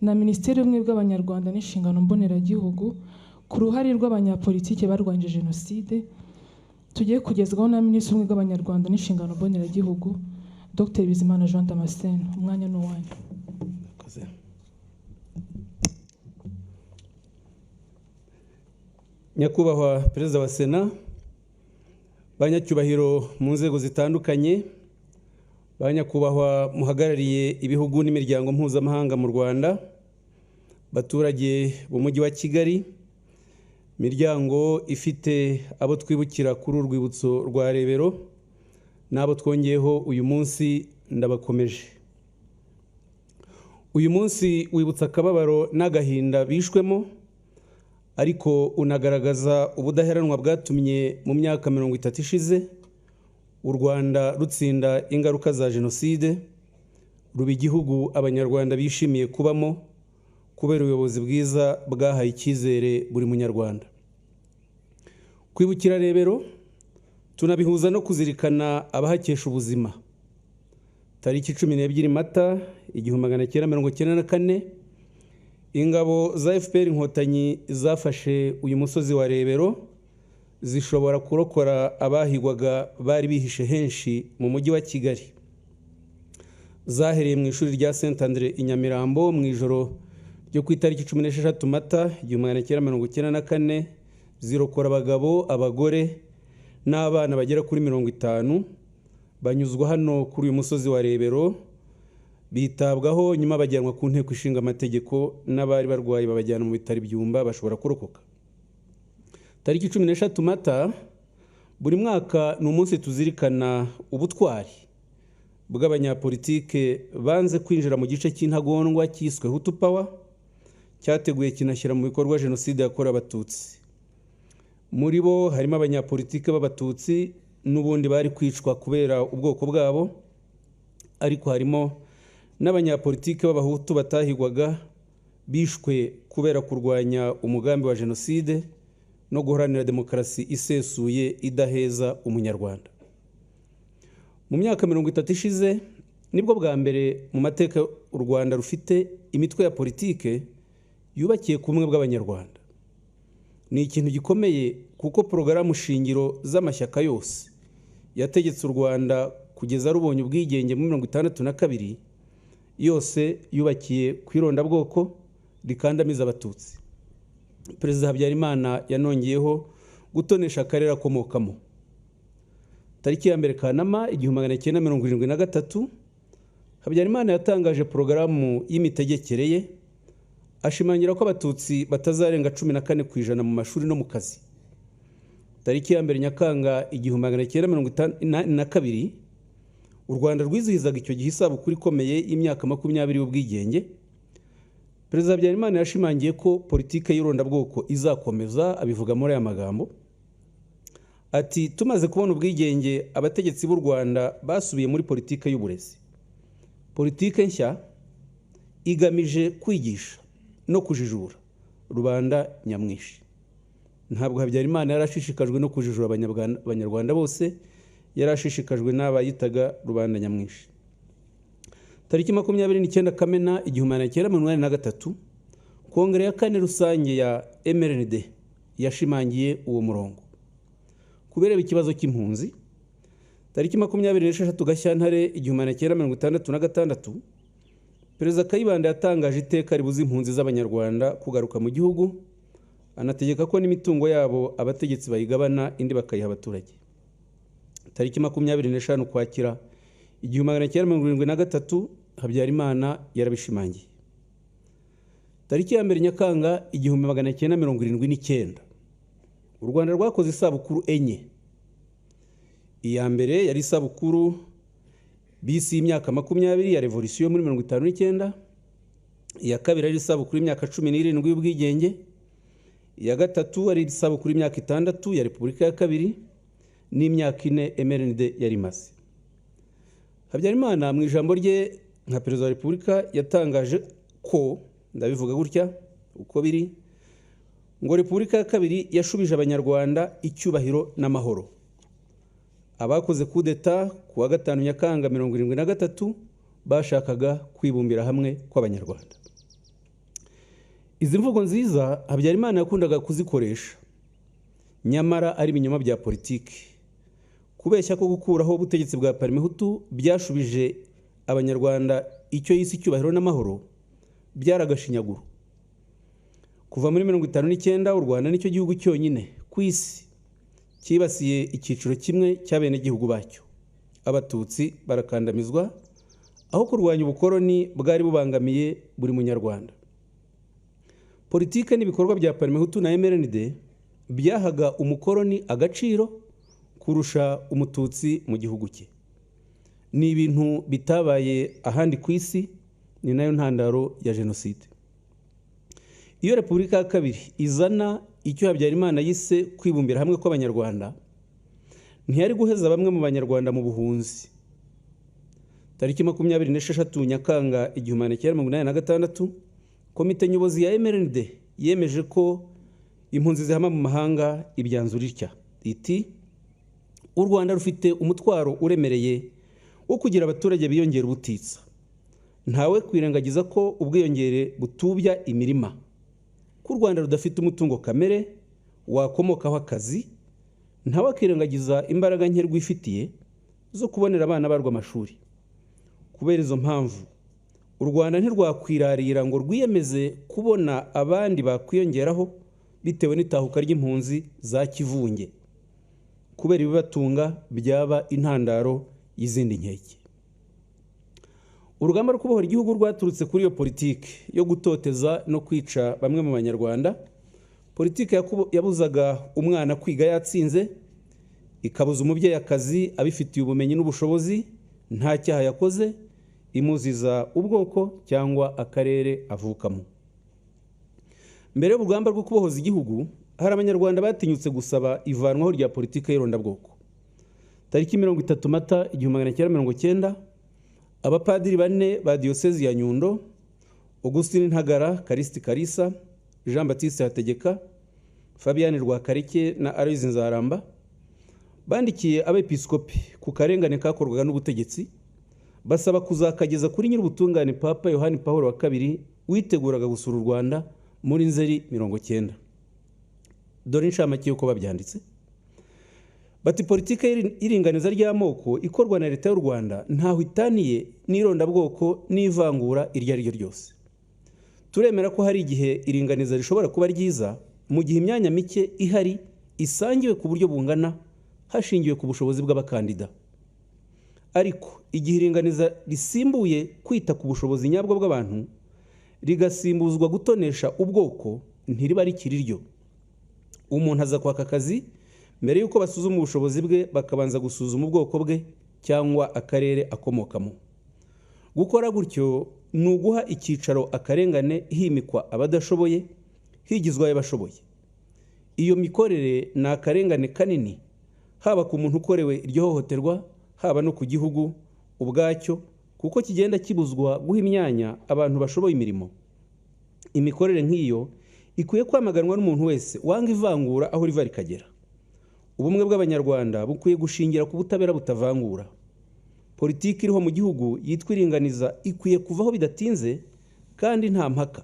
na Minisiteri y'Ubumwe bw'Abanyarwanda n'Inshingano Mboneragihugu ku ruhare rw'abanyapolitike barwanyije Jenoside, tugiye kugezwaho na Minisitiri w'Ubumwe bw'Abanyarwanda n'Inshingano Mboneragihugu Dr Bizimana Jean Damascene. Umwanya ni uwanyu. Nyakubahwa Perezida wa Sena, banyacyubahiro mu nzego zitandukanye, banyakubahwa muhagarariye ibihugu n'imiryango mpuzamahanga mu Rwanda, baturage b'umujyi wa Kigali, miryango ifite abo twibukira kuri urwibutso rwa Rebero n'abo twongeyeho uyu munsi ndabakomeje. Uyu munsi wibutsa akababaro n'agahinda bishwemo, ariko unagaragaza ubudaheranwa bwatumye mu myaka 30 ishize u Rwanda rutsinda ingaruka za Jenoside, ruba igihugu abanyarwanda bishimiye kubamo kubera ubuyobozi bwiza bwahaye icyizere buri munyarwanda. Kwibukira Rebero tunabihuza no kuzirikana abahakesha ubuzima. Tariki 12 Mata 1994 ingabo za FPR Inkotanyi zafashe uyu musozi wa Rebero, zishobora kurokora abahigwaga bari bihishe henshi mu mujyi wa Kigali. Zahereye mu ishuri rya Saint Andre i Nyamirambo mu ijoro ryo ku itariki 16 Mata 1994, zirokora abagabo, abagore n'abana bagera kuri 50, banyuzwa hano kuri uyu musozi wa Rebero, bitabwaho nyuma bajyanwa ku nteko ishinga amategeko, n'abari barwaye babajyana mu bitaro byumba bashobora kurokoka. Tariki 16 Mata buri mwaka ni umunsi tuzirikana ubutwari bw'abanyapolitike banze kwinjira mu gice cy'intagondwa cyiswe Hutu Power, cyateguye kinashyira mu bikorwa Jenoside yakorewe Abatutsi. Muri bo harimo abanyapolitike b'Abatutsi n'ubundi bari kwicwa kubera ubwoko bwabo, ariko harimo n'abanyapolitike b'Abahutu batahigwaga bishwe kubera kurwanya umugambi wa Jenoside no guharanira demokarasi isesuye idaheza umunyarwanda. Mu myaka 30 ishize nibwo bwa mbere mu mateka u Rwanda rufite imitwe ya politike yubakiye ku bumwe bw'Abanyarwanda. Ni ikintu gikomeye kuko porogaramu shingiro z'amashyaka yose yategetse u Rwanda kugeza rubonye ubwigenge mu 1962 yose yubakiye ku irondabwoko rikandamiza Abatutsi. Perezida Habyarimana yanongeyeho gutonesha akarere akomokamo. Tariki ya 1 Kanama 1973 Habyarimana yatangaje porogaramu y'imitegekere ye, ashimangira ko Abatutsi batazarenga 14% mu mashuri no mu kazi. Tariki ya 1 Nyakanga 1952 u Rwanda rwizihizaga icyo gihe isabukuru ikomeye y'imyaka 20 y'ubwigenge. Perezida Habyarimana yashimangiye ko politike y'irondabwoko izakomeza, abivuga muri aya magambo ati: tumaze kubona ubwigenge, abategetsi b'u Rwanda basubiye muri politike y'uburezi. Politike nshya igamije kwigisha no kujijura rubanda nyamwinshi. Ntabwo Habyarimana yarashishikajwe no kujijura abanyarwanda bose, yarashishikajwe n'abayitaga rubanda nyamwinshi. Tariki 29 Kamena 1983 Kongere ya kane rusange ya MRND yashimangiye uwo murongo. Kubera ikibazo cy'impunzi, tariki 26 Gashyantare 1966 Perezida Kayibanda yatangaje iteka ribuza impunzi z'abanyarwanda kugaruka mu gihugu, anategeka ko n'imitungo yabo abategetsi bayigabana indi bakayiha abaturage. Tariki 25 Ukwakira 1973 Habyarimana yarabishimangiye. Tariki ya 1 Nyakanga 1979 u Rwanda rwakoze isabukuru enye. Iya mbere yari isabukuru bisi y'imyaka 20 ya revolution muri 59, iya kabiri yari isabukuru y'imyaka 17 y'ubwigenge, iya gatatu yari isabukuru y'imyaka 6 ya Repubulika ya kabiri, n'imyaka 4 MRND yari maze. Habyarimana mu ijambo rye nka Perezida wa Repubulika yatangaje ko, ndabivuga gutya uko biri, ngo Repubulika ya kabiri yashubije abanyarwanda icyubahiro n'amahoro. Abakoze kudeta ku wa 5 Nyakanga 1973 bashakaga kwibumbira hamwe kw'abanyarwanda. Izi mvugo nziza Habyarimana yakundaga kuzikoresha, nyamara ari ibinyoma bya politiki. Kubeshya ko gukuraho ubutegetsi bwa Parmehutu byashubije abanyarwanda icyo yise icyubahiro n'amahoro byaragashinyaguro. Kuva muri 1959 u Rwanda nicyo gihugu cyonyine ku isi kibasiye icyiciro kimwe cy'abene gihugu bacyo. Abatutsi barakandamizwa aho kurwanya ubukoroni bwari bubangamiye buri munyarwanda. Politike n'ibikorwa bya Parmehutu na MRND byahaga umukoroni agaciro kurusha umututsi mu gihugu cye. Ni ibintu bitabaye ahandi ku isi, ni nayo ntandaro ya jenoside. Iyo Repubulika ya kabiri izana icyo Habyarimana yise kwibumbira hamwe kw'abanyarwanda, ntiyari guheza bamwe mu banyarwanda mu buhunzi. Tariki 26 Nyakanga 1986 Komite Nyobozi ya MRND yemeje ko impunzi zihama mu mahanga ibyanzura itya iti: u Rwanda rufite umutwaro uremereye wo kugira abaturage biyongera ubutitsa. Ntawe kwirengagiza ko ubwiyongere butubya imirima, ko u Rwanda rudafite umutungo kamere wakomokaho akazi, ntawe akirengagiza imbaraga nke rwifitiye zo kubonera abana barwo amashuri. Kubera izo mpamvu u Rwanda ntirwakwirarira ngo rwiyemeze kubona abandi bakwiyongeraho bitewe n'itahuka ry'impunzi za kivunge, kubera ibibatunga byaba intandaro y'izindi nkeke. Urugamba rwo kubohora igihugu rwaturutse kuri iyo politiki yo gutoteza no kwica bamwe mu banyarwanda. Politiki yabuzaga umwana kwiga yatsinze, ikabuza umubyeyi akazi abifitiye ubumenyi n'ubushobozi, nta cyaha yakoze, imuziza ubwoko cyangwa akarere avukamo. Mbere y'urugamba rwo kubohoza igihugu, hari abanyarwanda batinyutse gusaba ivanwaho rya politiki y'irondabwoko. Tariki 30 Mata 1990 abapadiri 4 ba Diyosezi ya Nyundo, Augustin Ntagara, Karisti Karisa, Jean Baptiste Hategeka, Fabian Rwakareke na Aloys Nzaramba bandikiye abepiskopi ku karengane kakorwaga n'ubutegetsi, basaba kuzakageza kuri nyir'ubutungane Papa Yohani Pawulo wa kabiri witeguraga gusura u Rwanda muri Nzeri 90. Dore inshamake yuko babyanditse. Bati politike iringaniza ry'amoko ikorwa na leta y'u Rwanda ntaho itaniye n'irondabwoko n'ivangura iryo ari ryo ryose. Turemera ko hari igihe iringaniza rishobora kuba ryiza mu gihe imyanya mike ihari isangiwe ku buryo bungana hashingiwe ku bushobozi bw'abakandida. Ariko igihe iringaniza risimbuye kwita ku bushobozi nyabwo bw'abantu rigasimbuzwa gutonesha ubwoko, ntiriba rikiri ryo. Umuntu aza kwaka akazi, mbere yuko basuzuma ubushobozi bwe bakabanza gusuzuma ubwoko bwe cyangwa akarere akomokamo. Gukora gutyo ni uguha icyicaro akarengane himikwa abadashoboye higizwa abashoboye. Iyo mikorere ni akarengane kanini, haba ku muntu ukorewe iryo hohoterwa, haba no ku gihugu ubwacyo, kuko kigenda kibuzwa guha imyanya abantu bashoboye imirimo. imikorere nk'iyo ikwiye kwamaganwa n'umuntu wese wanga ivangura aho riva rikagera. Ubumwe bw'Abanyarwanda bukwiye gushingira ku butabera butavangura. Politiki iriho mu gihugu yitwa iringaniza ikwiye kuvaho bidatinze kandi nta mpaka.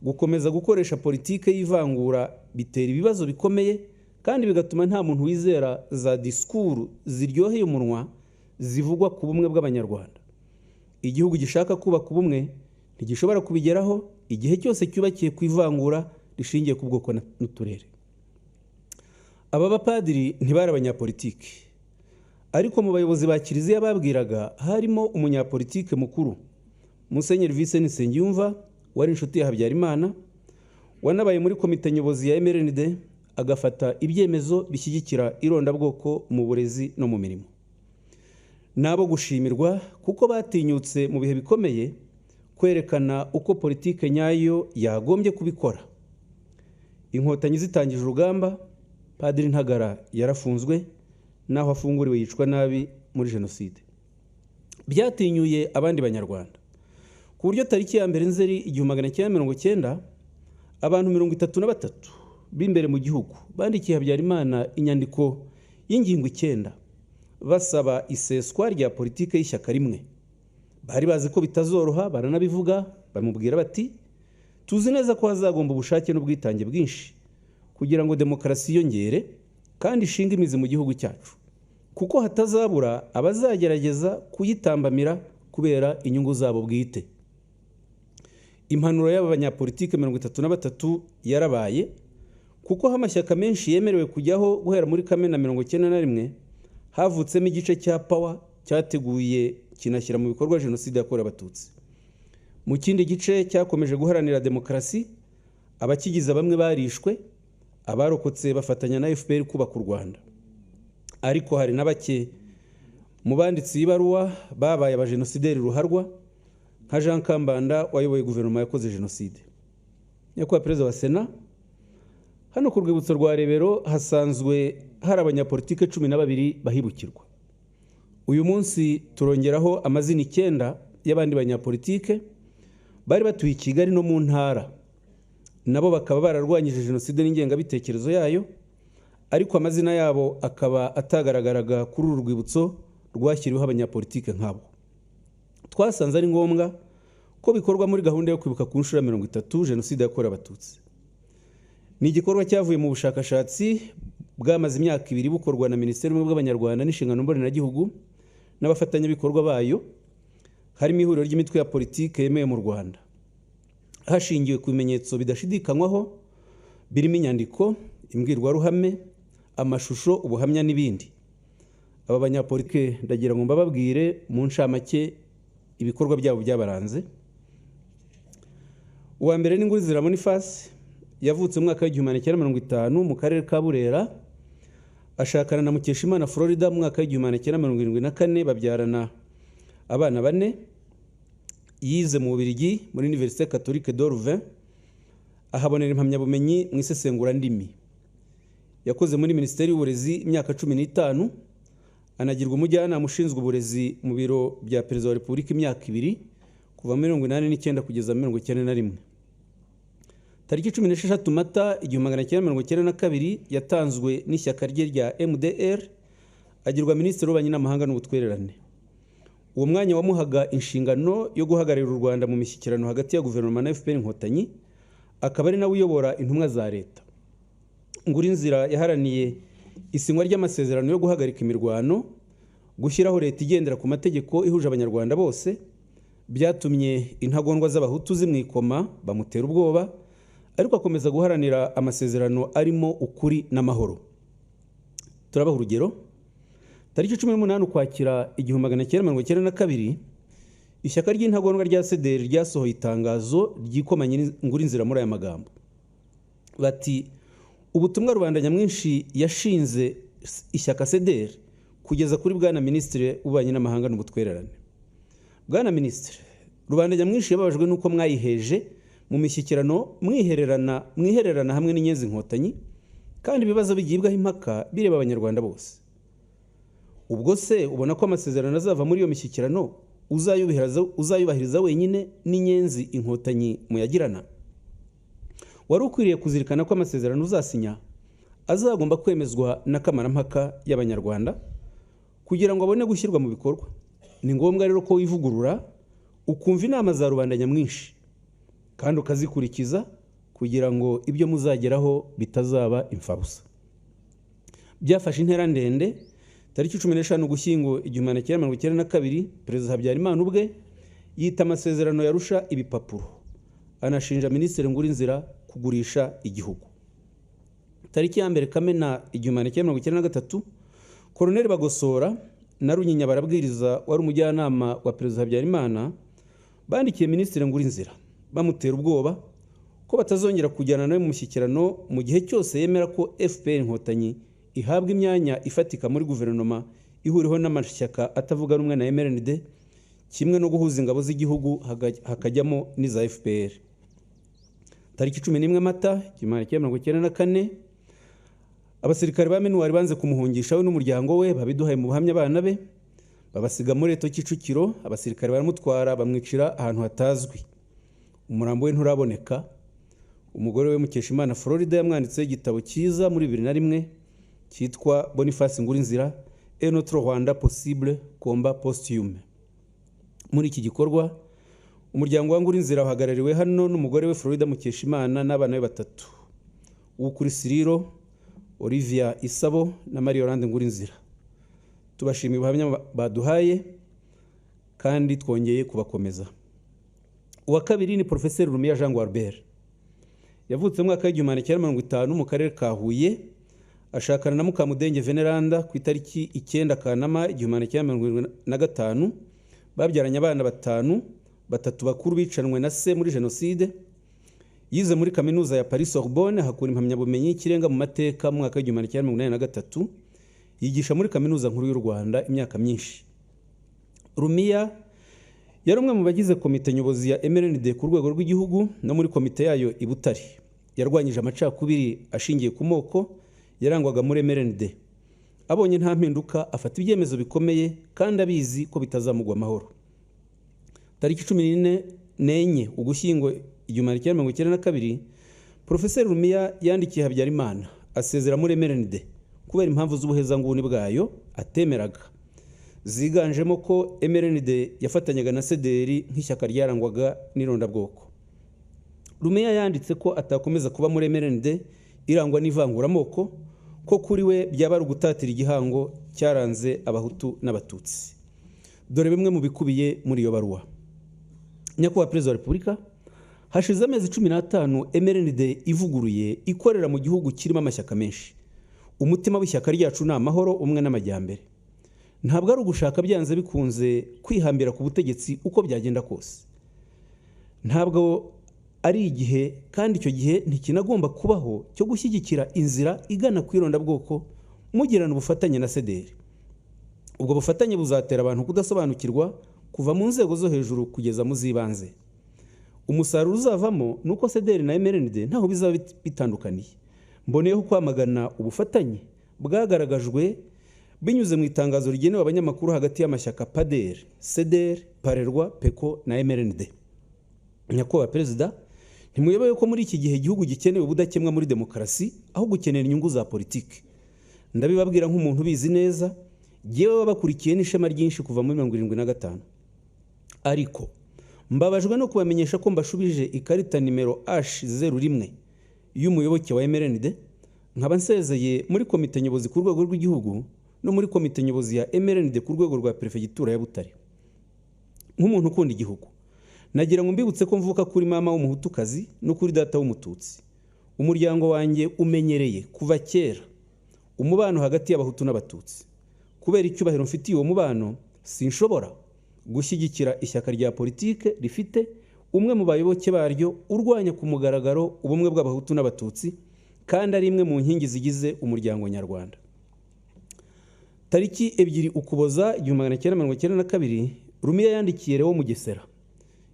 Gukomeza gukoresha politiki y'ivangura bitera ibibazo bikomeye kandi bigatuma nta muntu wizera za disikuru ziryoheye umunwa zivugwa ku bumwe bw'Abanyarwanda. Igihugu gishaka kubaka ubumwe ntigishobora kubigeraho igihe cyose cyubakiye ku ivangura rishingiye ku bwoko n'uturere. Aba bapadiri ntibari abanyapolitiki, ariko mu bayobozi ba kiliziya babwiraga harimo umunyapolitike mukuru, Musenyeri Vincent Nsengiyumva, wari inshuti ya Habyarimana, wanabaye muri komite nyobozi ya MRND, agafata ibyemezo bishyigikira irondabwoko mu burezi no mu mirimo. Nabo gushimirwa kuko batinyutse mu bihe bikomeye kwerekana uko politike nyayo yagombye kubikora. Inkotanyi zitangije urugamba, Padiri Ntagara yarafunzwe naho afunguriwe yicwa nabi muri jenoside. Byatinyuye abandi Banyarwanda ku buryo tariki ya mbere Nzeri 1990 abantu 33 b'imbere mu gihugu bandikiye Habyarimana inyandiko y'ingingo 9 basaba iseswa rya politike y'ishyaka rimwe. Bari bazi ko bitazoroha, baranabivuga, bamubwira bati tuzi neza ko hazagomba ubushake n'ubwitange bwinshi kugira ngo demokarasi yongere kandi ishinga imizi mu gihugu cyacu, kuko hatazabura abazagerageza kuyitambamira kubera inyungu zabo bwite. Impanuro y'aba banyapolitike 33 yarabaye kuko amashyaka menshi yemerewe kujyaho guhera muri Kamena 1991 havutsemo igice cya Power cyateguye kinashyira mu bikorwa jenoside yakorewe Abatutsi. Mu kindi gice cyakomeje guharanira demokarasi, abakigize bamwe barishwe, abarokotse bafatanya na FPR kubaka u Rwanda. Ariko hari na bake mu banditsi ibaruwa babaye abajenosideri ruharwa nka Jean Kambanda wayoboye guverinoma yakoze jenoside. Nyakubahwa Perezida wa Sena, hano ku rwibutso rwa Rebero hasanzwe hari abanyapolitike 12 bahibukirwa. Uyu munsi turongeraho amazina 9 y'abandi banyapolitike bari batuye Kigali no mu ntara, nabo bakaba bararwanyije jenoside n'ingengabitekerezo yayo, ariko amazina yabo akaba atagaragaraga kuri uru rwibutso rwashyiriweho abanyapolitike nk'abo. Twasanze ari ngombwa ko bikorwa muri gahunda yo kwibuka ku nshuro ya 30 jenoside yakorewe Abatutsi. Ni igikorwa cyavuye mu bushakashatsi bwamaze imyaka 2 bukorwa na Minisiteri y'Ubumwe bw'Abanyarwanda n'Inshingano Mboneragihugu n'abafatanyabikorwa bayo, harimo ihuriro ry'imitwe ya politike yemewe mu Rwanda, hashingiwe ku bimenyetso bidashidikanywaho birimo inyandiko, imbwirwaruhame, amashusho, ubuhamya n'ibindi. Aba banyapolitike ndagira ngo mbababwire mu ncamake ibikorwa byabo byabaranze. Uwa mbere ni Ngurizira Boniface, yavutse mu mwaka wa 1950 mu karere ka Burera, ashakana na Mukeshimana Florida mu mwaka wa 1974, babyarana abana 4. Yize mu Bubiligi muri Université Catholique de Louvain, ahabonera impamyabumenyi mu isesengura ndimi. Yakoze muri Minisiteri y'Uburezi imyaka 15, anagirwa umujyanama ushinzwe uburezi mu biro bya Perezida wa Repubulika imyaka 2 kuva muri 1989 kugeza muri 1991. Tariki 16 Mata 1992 yatanzwe n'ishyaka rye rya MDR, agirwa Minisitiri w'Ububanyi n'Amahanga n'Ubutwererane. Uwo mwanya wamuhaga inshingano yo guhagararira u Rwanda mu mishyikirano hagati ya guverinoma na FPR Inkotanyi, akaba ari nawe uyobora intumwa za leta. Ngurinzira yaharaniye isinywa ry'amasezerano yo guhagarika imirwano, gushyiraho leta igendera ku mategeko ihuje Abanyarwanda bose, byatumye intagondwa z'abahutu zimwikoma bamutera ubwoba, ariko akomeza guharanira amasezerano arimo ukuri n'amahoro. Turabaha urugero. Tariki 18 Ukwakira 1992, ishyaka ry'intagondwa rya CDR ryasohoye itangazo ryikomanye Ngurinzira muri aya magambo. Bati ubutumwa rubanda nyamwinshi yashinze ishyaka CDR kugeza kuri bwana Minisitiri w'Ububanyi n'Amahanga n'Ubutwererane. Bwana Minisitiri, rubanda nyamwinshi yababajwe nuko mwayiheje mu mishyikirano mwihererana hamwe n'inyenzi Inkotanyi, kandi ibibazo bigibwaho impaka bireba Abanyarwanda bose. Ubwo se ubona ko amasezerano azava muri iyo mishyikirano uzayubahiriza wenyine n'inyenzi Inkotanyi muyagirana? wari ukwiriye kuzirikana ko amasezerano uzasinya azagomba kwemezwa n'akamarampaka y'Abanyarwanda kugira ngo abone gushyirwa mu bikorwa. Ni ngombwa rero ko wivugurura ukumva inama za rubanda nyamwinshi kandi ukazikurikiza kugira ngo ibyo muzageraho bitazaba imfabusa. Byafashe intera ndende. Tariki 15 Ugushyingo 1992 Perezida Habyarimana ubwe yita amasezerano yarusha ibipapuro, anashinja Minisitiri Ngurinzira kugurisha igihugu. Tariki ya 1 Kamena 1993 Koloneli Bagosora na Runyinya barabwiriza wari umujyanama wa Perezida Habyarimana bandikiye Minisitiri Ngurinzira bamutera ubwoba ko batazongera kujyana nawe mu mushyikirano mu gihe cyose yemera ko FPR Inkotanyi ihabwa imyanya ifatika muri guverinoma ihuriho n'amashyaka atavuga rumwe na MRND, kimwe no guhuza ingabo z'igihugu hakajyamo n'iza FPR. Tariki 11 Mata 1994 abasirikare ba Minuwari banze kumuhungisha we n'umuryango we babiduhaye mu buhamya abana be, babasiga muri Eto Kicukiro. Abasirikare baramutwara bamwicira ahantu hatazwi, umurambo we nturaboneka. Umugore we Mukeshimana Florida yamwanditseho igitabo cyiza muri 2001 cyitwa Boniface Ngurinzira et notre Rwanda possible combat posthume. Muri iki gikorwa umuryango wa Ngurinzira uhagarariwe hano n'umugore we Florida Mukeshimana n'abana be 3, ukuri Siriro, Olivia Isabo na Marie Yolande Ngurinzira. Tubashimiye ubuhamya baduhaye kandi twongeye kubakomeza. Uwa kabiri ni Professeur Rumiya Jean Gualbert. Yavutse mu mwaka wa 1950 mu karere ka Huye, ashakana na Mukamudenge Veneranda ku itariki 9 Kanama 1975. Babyaranye abana 5, 3 bakuru bicanwe na se muri jenoside. Yize muri kaminuza ya Paris Sorbonne, hakura impamyabumenyi y'ikirenga mu mateka mu mwaka wa 1983. Yigisha muri kaminuza nkuru y'u Rwanda imyaka myinshi. Rumiya yari umwe mu bagize komite nyobozi ya MRND ku rwego rw'igihugu no muri komite yayo i Butare. Yarwanyije amacakubiri ashingiye ku moko yarangwaga muri MRND. Abonye nta mpinduka afata ibyemezo bikomeye kandi abizi ko bitazamugwa amahoro. Tariki 14 Ugushyingo 1992 Professeur Rumiya yandikiye Habyarimana asezera muri MRND kubera impamvu z'ubuhezanguni bwayo atemeraga, ziganjemo ko MRND yafatanyaga na CDR nk'ishyaka ryarangwaga n'irondabwoko. Rumiya yanditse ko atakomeza kuba muri MRND irangwa n'ivanguramoko, ko kuri we byaba ari ugutatira igihango cyaranze abahutu n'abatutsi. Dore bimwe mu bikubiye muri iyo baruwa. Nyakubahwa Perezida wa Repubulika, hashize amezi 15 MRND ivuguruye ikorera mu gihugu kirimo amashyaka menshi. Umutima w'ishyaka ryacu ni amahoro, umwe n'amajyambere. Ntabwo ari ugushaka byanze bikunze kwihambira ku butegetsi uko byagenda kose. Ntabwo ari igihe kandi icyo gihe ntikinagomba kubaho cyo gushyigikira inzira igana kwirondabwoko mugirana ubufatanye na CDR. Ubwo bufatanye buzatera abantu kudasobanukirwa kuva mu nzego zo hejuru kugeza mu zibanze. Umusaruro uzavamo nuko CDR na MRND ntaho bizaba bitandukaniye. Mboneyeho kwamagana ubufatanye bwagaragajwe binyuze mu itangazo rigenewe abanyamakuru hagati y'amashyaka PADER, CDR, Parerwa, PECO na MRND. Nyakubahwa Perezida, ntimuyoboye ko muri iki gihe igihugu gikenewe ubudakemwa muri demokarasi aho gukenera inyungu za politiki. Ndabibabwira nk'umuntu bizi neza, jewe babakurikiye n'ishema ryinshi kuva muri 1975. Ariko mbabajwe no kubamenyesha ko mbashubije ikarita nimero H01 y'umuyoboke wa MRND, nkaba nsezeye muri komite nyobozi ku rwego rw'igihugu no muri komite nyobozi ya MRND ku rwego rwa Perefegitura ya Butare. Nk'umuntu ukunda igihugu, nagira ngo mbibutse ko mvuka kuri mama w'umuhutukazi no kuri data w'umututsi. Umuryango wanjye umenyereye kuva kera umubano hagati y'abahutu n'abatutsi. Kubera icyubahiro mfitiye uwo mubano, sinshobora gushyigikira ishyaka rya politike rifite umwe mu bayoboke baryo urwanya ku mugaragaro ubumwe bw'abahutu n'abatutsi kandi ari imwe mu nkingi zigize umuryango nyarwanda. Tariki 2 Ukuboza 1992 Rumiya yandikiye Leo Mugesera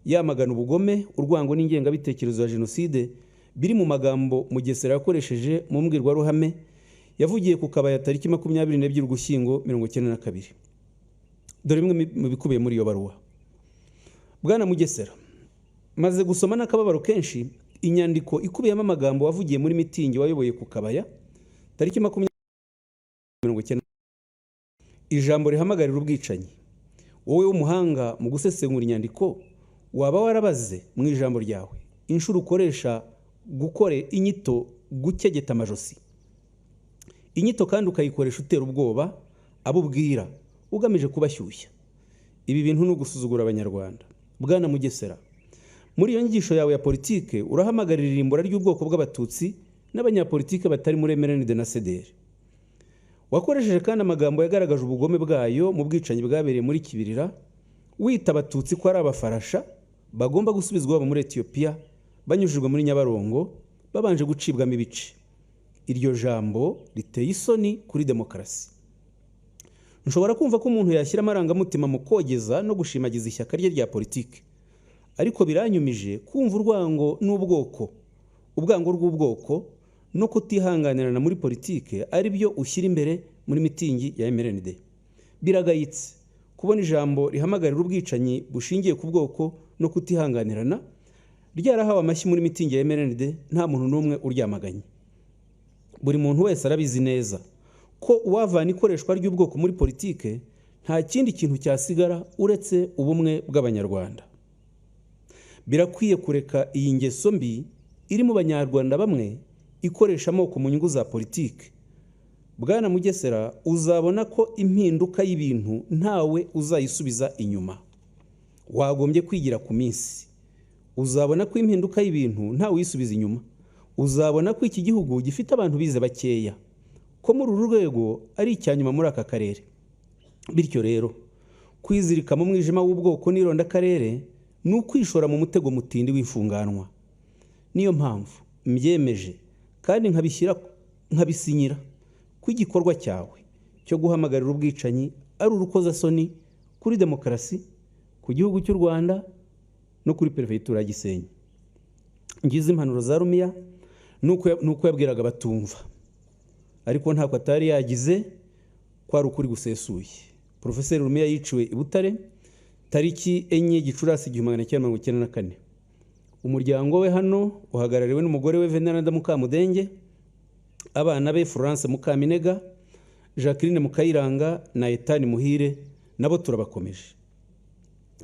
yamagana ubugome, urwango n'ingengabitekerezo ya jenoside biri mu magambo Mugesera yakoresheje mu mbwirwaruhame yavugiye ku Kabaya tariki 22 Ugushyingo 1992. Dore bimwe mu bikubiye muri iyo baruwa. Bwana Mugesera, maze gusoma n'akababaro kenshi inyandiko ikubiyemo amagambo wavugiye muri mitingi wayoboye ku Kabaya tariki 20. Ijambo rihamagarira ubwicanyi. Wowe w'umuhanga mu gusesengura inyandiko waba warabaze mu ijambo ryawe inshuro ukoresha gukore inyito gukegeta amajosi. Inyito kandi ukayikoresha utera ubwoba abo ubwira ugamije kubashyushya. Ibi bintu ni ugusuzugura Abanyarwanda. Bwana Mugesera, muri iyo nyigisho yawe ya politike urahamagarira irimbura ry'ubwoko bw'Abatutsi n'abanyapolitike batari muri MRND na CDR. Wakoresheje kandi amagambo yagaragaje ubugome bwayo mu bwicanyi bwabereye muri Kibirira, wita Abatutsi ko ari abafarasha bagomba gusubizwa muri Ethiopia banyujijwe muri Nyabarongo babanje gucibwamo ibice. Iryo jambo riteye isoni kuri demokarasi. Nshobora kumva ko umuntu yashyira amarangamutima mu kogeza no gushimagiza ishyaka rye rya politike, ariko biranyumije kumva urwango n'ubwoko, ubwango rw'ubwoko no kutihanganirana muri politike ari byo ushyira imbere muri mitingi ya MRND. Biragayitse kubona ijambo rihamagarira ubwicanyi bushingiye ku bwoko no kutihanganirana ryarahawe amashyi muri mitingi ya MRND nta muntu n'umwe uryamaganye. Buri muntu wese arabizi neza ko uwavana ikoreshwa ry'ubwoko muri politike nta kindi kintu cyasigara uretse ubumwe bw'Abanyarwanda. Birakwiye kureka iyi ngeso mbi iri mu Banyarwanda bamwe ikoresha amoko mu nyungu za politike. Bwana Mugesera, uzabona ko impinduka y'ibintu ntawe uzayisubiza inyuma. Wagombye kwigira ku minsi. Uzabona ko impinduka y'ibintu ntawe uyisubiza inyuma. Uzabona ko iki gihugu gifite abantu bize bakeya, ko muri uru rwego ari icyanyuma muri aka karere. Bityo rero kwizirika mu mwijima w'ubwoko n'ironda karere ni ukwishora mu mutego mutindi w'imfunganwa. Niyo mpamvu mbyemeje kandi nkabisinyira ko igikorwa cyawe cyo guhamagarira ubwicanyi ari urukozasoni kuri demokarasi, ku gihugu cy'u Rwanda no kuri Perefegitura ya Gisenyi. Ngize impanuro za Rumiya nuko yabwiraga batumva, ariko ntabwo atari yagize kwari ukuri gusesuye. Profeseri Rumiya yiciwe i Butare tariki 4 Gicurasi 1994. Umuryango we hano uhagarariwe n'umugore we Veneranda Mukamudenge, abana be Florence Mukaminega, Jacqueline Mukayiranga na Etani Muhire nabo turabakomeje.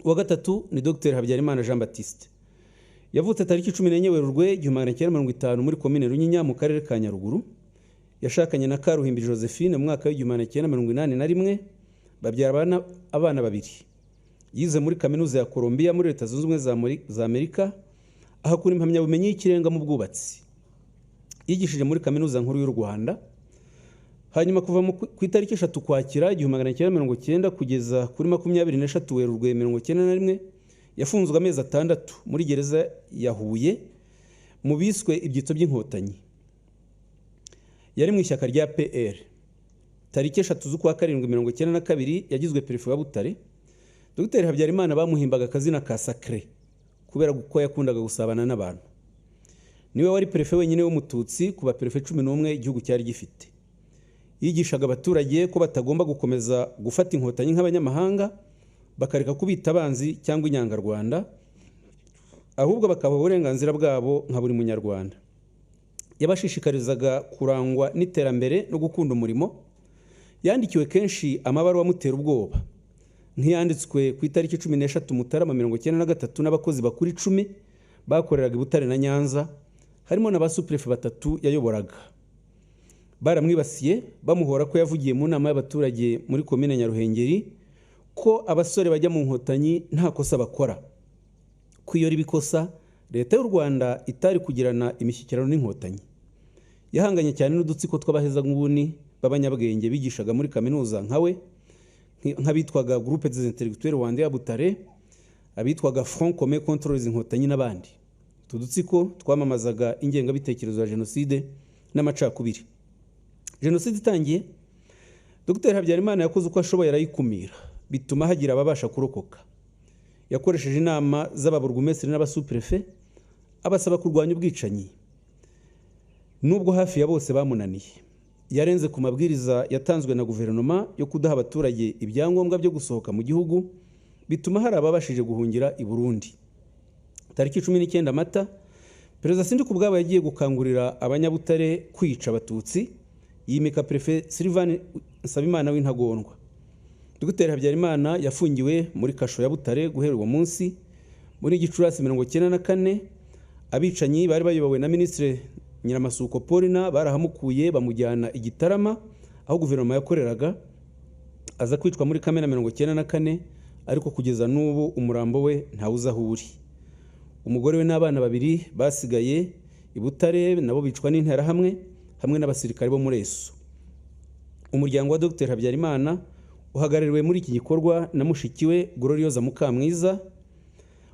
Uwa gatatu ni Dr Habyarimana Jean Baptiste. Yavutse tariki 14 Werurwe 1950 muri komine Runyinya mu karere ka Nyaruguru. Yashakanye na Karuhimbi Josephine mu mwaka wa 1981, babyara abana babiri. Yize muri kaminuza ya Columbia muri Leta Zunze Ubumwe za Amerika, ahakura impamyabumenyi y'ikirenga mu bwubatsi. Yigishije muri Kaminuza Nkuru y'u Rwanda. Hanyuma kuva ku itariki 3 Ukwakira 1990 kugeza kuri 23 Werurwe 1991 yafunzwe amezi 6 muri gereza ya Huye mu biswe ibyitso by'inkotanyi. Yari mu ishyaka rya PR. Tariki 3 z'ukwa 7 1992 yagizwe Perefe wa Butare. Dr Habyarimana bamuhimbaga akazina ka Sacré kubera ko yakundaga gusabana n'abantu. Niwe wari Perefe wenyine w'umututsi kuba Perefe 11 igihugu cyari gifite. Yigishaga abaturage ko batagomba gukomeza gufata inkotanyi nk'abanyamahanga, bakareka kubita abanzi cyangwa inyangarwanda, ahubwo bakaba uburenganzira bwabo nka buri munyarwanda. Yabashishikarizaga kurangwa n'iterambere no gukunda umurimo. Yandikiwe kenshi amabaruwa amutera ubwoba, nk'iyanditswe ku itariki 13 Mutarama 1993 n'abakozi bakuru 10 bakoreraga i Butare na Nyanza, harimo na basuprefe 3 yayoboraga. Baramwibasiye bamuhora ko yavugiye mu nama y'abaturage muri komine Nyaruhengeri ko abasore bajya mu nkotanyi nta kosa bakora. Kwiyora ibikosa Leta y'u Rwanda itari kugirana imishyikirano n'inkotanyi. Yahanganye cyane n'udutsiko tw'abaheza nguni b'abanyabwenge bigishaga muri kaminuza nkawe, nk'abitwaga Groupe des Intellectuels Rwanda ya Butare, abitwaga Front Commun contre les Inkotanyi n'abandi. Tudutsiko twamamazaga ingengabitekerezo ya Jenoside n'amacakubiri. Jenoside itangiye, Dr Habyarimana yakoze uko ashoboye arayikumira, bituma hagira ababasha kurokoka. Yakoresheje inama z'ababurugumesitiri n'abasuprefe abasaba kurwanya ubwicanyi. Nubwo hafi ya bose bamunaniye, yarenze ku mabwiriza yatanzwe na guverinoma yo kudaha abaturage ibyangombwa byo gusohoka mu gihugu, bituma hari ababashije guhungira i Burundi. Tariki 19 Mata Perezida Sindikubwabo yagiye gukangurira abanyabutare kwica abatutsi, yimika Prefe Sylvain Nsabimana w'Intagondwa. Dr Habyarimana yafungiwe muri kasho ya Butare guhera uwo munsi. Muri Gicurasi 1994 abicanyi bari bayobowe na Ministre Nyiramasuko Paulina barahamukuye bamujyana i Gitarama aho guverinoma yakoreraga, aza kwicwa muri Kamena 1994, ariko kugeza n'ubu umurambo we ntawuzi aho uri. Umugore we n'abana babiri basigaye i Butare nabo bicwa n'interahamwe hamwe n'abasirikare bo muri ESO. Umuryango wa Dr Habyarimana uhagarariwe muri iki gikorwa na mushikiwe Gloriosa Mukamwiza,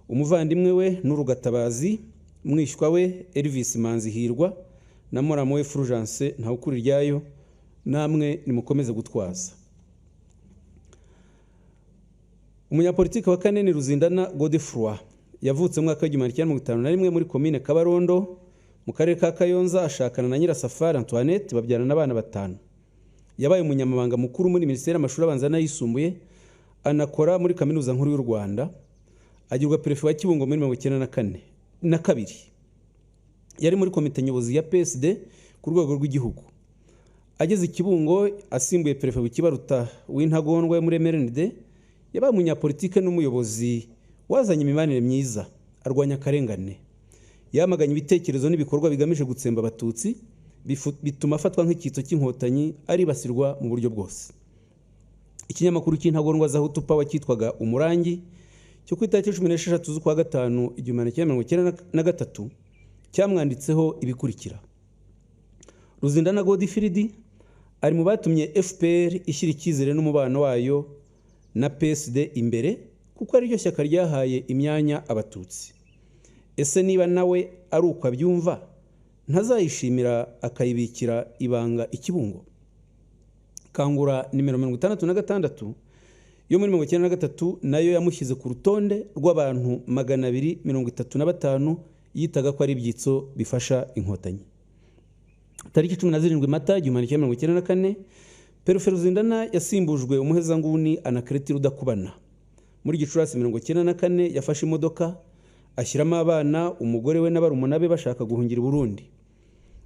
umuvandimwe we n'Urugatabazi, mwishywa we Elvis Manzi Hirwa na muramo we Fulgence Ntawukuri ryayo. Namwe nimukomeze gutwaza. Umunyapolitiki wa kane ni Ruzindana Godefroy, yavutse mu mwaka wa 1951 muri komine Kabarondo mu karere ka Kayonza, ashakana na Nyirasafari Antoinette babyarana n'abana 5. Yabaye umunyamabanga mukuru muri Minisiteri y'Amashuri Abanza n'Ayisumbuye, anakora muri Kaminuza Nkuru y'u Rwanda, agirwa Perefe wa Kibungo muri 1992. Yari muri komite nyobozi ya PSD ku rwego rw'igihugu. Ageze i Kibungo asimbuye Perefe w'Ikibaruta w'Intagondwa muri MRND, yabaye umunyapolitike n'umuyobozi wazanye imibanire myiza, arwanya akarengane. Yamaganye ibitekerezo n'ibikorwa bigamije gutsemba abatutsi, bituma afatwa nk'icyitso cy'inkotanyi, aribasirwa mu buryo bwose. Ikinyamakuru cy'Intagondwa za Hutu Power cyitwaga Umurangi cyo ku itariki 16 z'ukwa gatanu 1993 cyamwanditseho ibikurikira: Ruzindana Godifridi ari mu batumye FPR ishyira icyizere n'umubano wayo na PSD imbere, kuko ari ryo shyaka ryahaye imyanya abatutsi. Ese niba nawe ari uko abyumva, ntazayishimira akayibikira ibanga Ikibungo? Kangura nimero 66 yo muri 1993 nayo yamushyize ku rutonde rw'abantu 235 yitaga ko ari ibyitso bifasha inkotanyi. Tariki 17 Mata 1994 Perefe Ruzindana yasimbujwe umuhezanguni Anakreti Rudakubana. Muri Gicurasi 1994 yafashe imodoka ashyiramo abana, umugore we n'abarumuna be bashaka guhungira i Burundi.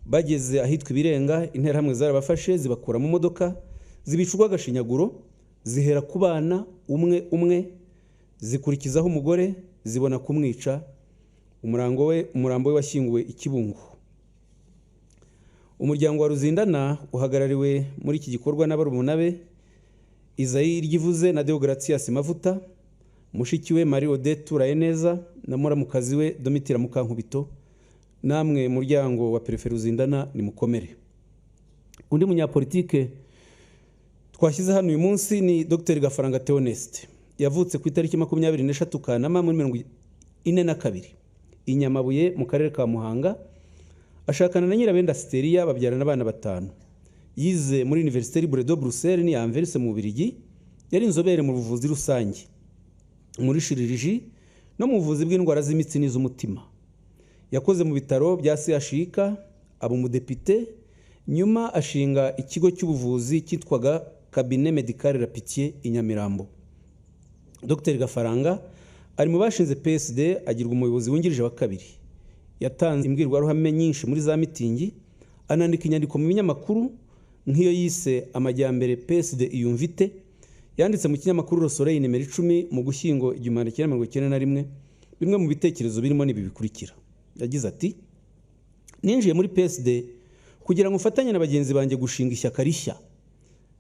Bageze ahitwa Ibirenga, interahamwe zarabafashe zibakura mu modoka, zibicurwa agashinyaguro, zihera ku bana umwe umwe, zikurikizaho umugore, zibona kumwica. Umurambo we washyinguwe i Kibungo. Umuryango wa Ruzindana uhagarariwe muri iki gikorwa n'abarumuna be Isayi Ryivuze na Deogratias Mavuta, mushikiwe Marie Odette Urayeneza na muramukazi we Domitira Mukankubito. Namwe muryango wa Perefe Ruzindana ni mukomere. Undi munyapolitike twashyize hano uyu munsi ni Dr Gafaranga Theoneste, yavutse ku itariki 23 Kanama muri 1942 i Nyamabuye mu karere ka Muhanga, ashakana na Nyirabenda Steria babyarana abana 5. Yize muri Université Libre de Bruxelles ni Anvers mu Bubiligi, yari inzobere mu buvuzi rusange, muri chirurgie no mu buvuzi bw'indwara z'imitsi n'iz'umutima. Yakoze mu bitaro bya CHUK, aba umudepite, nyuma ashinga ikigo cy'ubuvuzi cyitwaga Cabinet Medical Rapitié i Nyamirambo. Dr Gafaranga ari mu bashinze PSD, agirwa umuyobozi wungirije wa 2. Yatanze imbwirwaruhame nyinshi muri za mitingi, anandika inyandiko mu binyamakuru nk'iyo yise Amajyambere PSD iyumvite, yanditse mu kinyamakuru Le Soleil nimero 10 mu Gushyingo 1991. Bimwe mu bitekerezo birimo nibi bikurikira. Yagize ati: ninjiye muri PSD kugira ngo mfatanye na bagenzi banjye gushinga ishyaka rishya.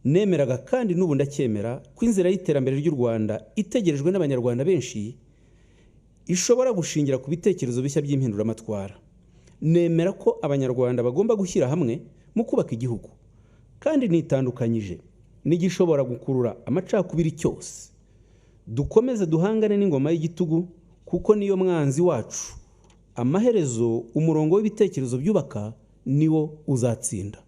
Nemeraga kandi n'ubu ndacyemera ko inzira y'iterambere ry'u Rwanda itegerejwe n'abanyarwanda benshi ishobora gushingira ku bitekerezo bishya by'impinduramatwara. Nemera ko abanyarwanda bagomba gushyira hamwe mu kubaka igihugu, kandi nitandukanyije n'igishobora gukurura amacakubiri cyose. Dukomeze duhangane n'ingoma y'igitugu, kuko niyo mwanzi wacu. Amaherezo umurongo w'ibitekerezo byubaka niwo uzatsinda.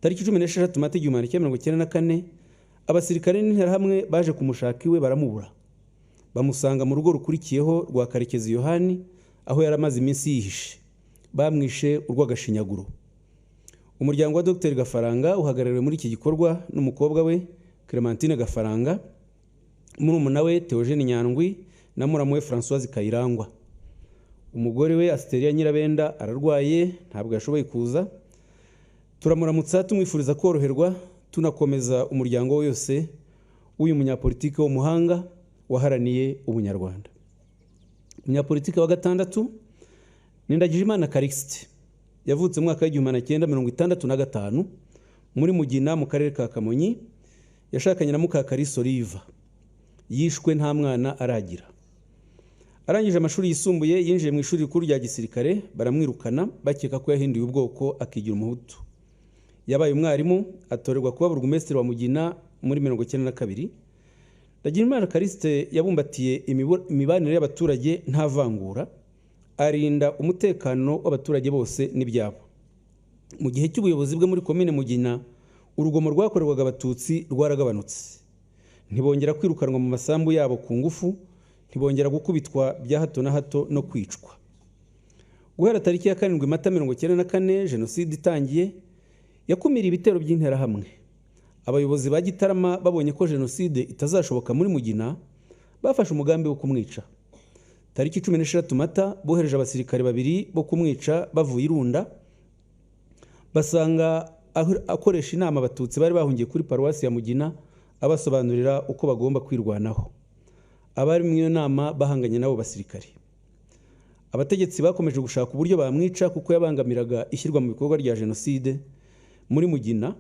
Tariki 16 Mata 1994 abasirikare n'interahamwe baje kumushaka iwe baramubura. Bamusanga mu rugo rukurikiyeho rwa Karekezi Yohani, aho yaramaze iminsi yihishe. Bamwishe urw'agashinyaguro. Umuryango wa Dr Gafaranga uhagarariwe muri iki gikorwa n'umukobwa we Clementine Gafaranga, murumuna we Theogene Nyandwi na muramu we Françoise Kayirangwa. umugore we Asiteria Nyirabenda ararwaye ntabwo yashoboye kuza. Turamuramutsa tumwifuriza koroherwa, tunakomeza umuryango we wose w'uyu munyapolitike w'umuhanga waharaniye ubunyarwanda. Umunyapolitike wa gatandatu ni Ndagijimana Callixte, yavutse mu mwaka w'1965 muri Mugina mu karere ka Kamonyi. Yashakanye na Mukakalisa Oliva, yishwe nta mwana aragira. Arangije amashuri yisumbuye yinjiye mu ishuri rikuru rya gisirikare, baramwirukana bakeka ko yahinduye ubwoko akigira umuhutu. Yabaye umwarimu, atorerwa kuba burugumesitiri wa Mugina muri 1992. Ndagijimana Callixte yabumbatiye imibanire y'abaturage nta vangura, arinda umutekano w'abaturage bose n'ibyabo. Mu gihe cy'ubuyobozi bwe muri komine Mugina, urugomo rwakorerwaga abatutsi rwaragabanutse. Ntibongera kwirukanwa mu masambu yabo ku ngufu, ntibongera gukubitwa bya hato na hato no kwicwa. Guhera tariki ya 7 Mata 1994 jenoside itangiye, yakumira ibitero by'interahamwe. Abayobozi ba Gitarama babonye ko jenoside itazashoboka muri Mugina, bafashe umugambi wo kumwica. Tariki 16 Mata bohereje abasirikare babiri bo kumwica bavuye Irunda, basanga akoresha inama abatutsi bari bahungiye kuri paruwasi ya Mugina, abasobanurira uko bagomba kwirwanaho. Abari mu iyo nama bahanganye nabo basirikare. Abategetsi bakomeje gushaka uburyo bamwica kuko yabangamiraga ishyirwa mu bikorwa rya jenoside muri Mugina,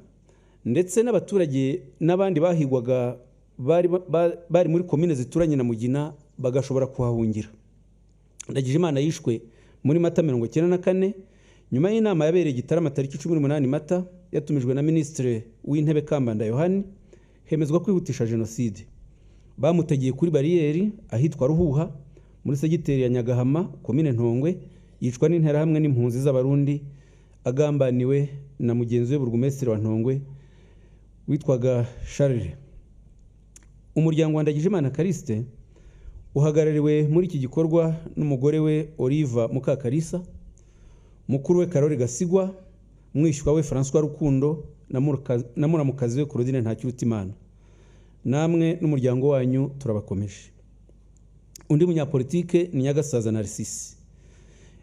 ndetse n'abaturage n'abandi bahigwaga bari muri komine zituranye na Mugina bagashobora kuhahungira. Ndagijimana yishwe muri Mata 1994 nyuma y'inama yabereye Gitarama tariki 18 Mata, yatumijwe na Minisitiri w'Intebe Kambanda Yohani, hemezwa kwihutisha jenoside. Bamutegeye kuri bariyeri ahitwa Ruhuha muri segiteri ya Nyagahama, komine Ntongwe, yicwa n'interahamwe n'impunzi z'abarundi, agambaniwe na mugenzi we burugumesitiri wa Ntongwe witwaga Charles. Umuryango wa Ndagijimana Callixte uhagarariwe muri iki gikorwa n'umugore we Oliva Mukakalisa, mukuru we Karoli Gasigwa, mwishywa we François Rukundo na muramukazi we Claudine Ntakirutimana. Namwe n'umuryango wanyu turabakomeje. Undi munyapolitike ni Nyagasaza Narcisse,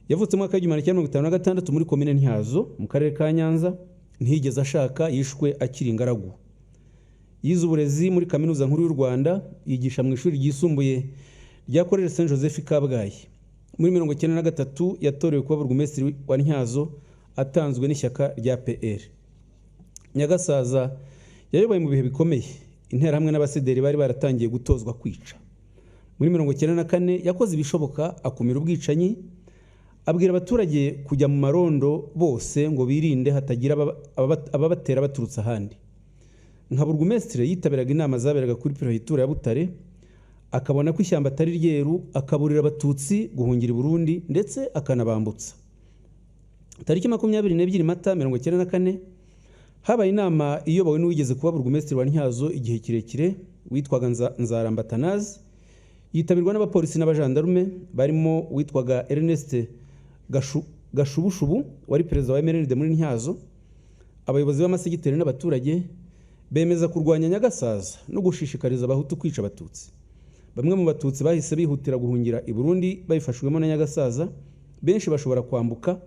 yavutse mu mwaka w'1956 muri komine Ntyazo mu karere ka Nyanza. Ntiyigeze ashaka, yishwe akiri ingaragu. Yize uburezi muri Kaminuza Nkuru y'u Rwanda, yigisha mu ishuri ryisumbuye rya Collège Saint Joseph Kabgayi. Muri 1993 yatorewe kuba burugumesitiri wa Ntyazo, atanzwe n'ishyaka rya PR. Nyagasaza yayoboye mu bihe bikomeye. Interahamwe n'abasederi bari baratangiye gutozwa kwica. Muri 1994 yakoze ibishoboka akumira ubwicanyi, abwira abaturage kujya mu marondo bose ngo birinde hatagira ababatera baturutse ahandi. Nka burugumesitiri yitabiraga inama zaberaga kuri Perefegitura ya Butare, akabona ko ishyamba atari ryeru, akaburira abatutsi guhungira i Burundi ndetse akanabambutsa. Tariki 22 Mata 1994 habaye inama iyobowe n'uwigeze kuba burugumesitiri wa Ntyazo igihe kirekire witwaga Nzaramba Atanazi, yitabirwa n'abapolisi n'abajandarume barimo witwaga Ernest Gashubushubu wari perezida wa MRND muri Ntyazo. Abayobozi b'amasegiteri n'abaturage bemeza kurwanya Nyagasaza no gushishikariza abahutu kwica abatutsi. Bamwe mu batutsi bahise bihutira guhungira i Burundi babifashwemo na Nyagasaza. Benshi bashobora kwambuka,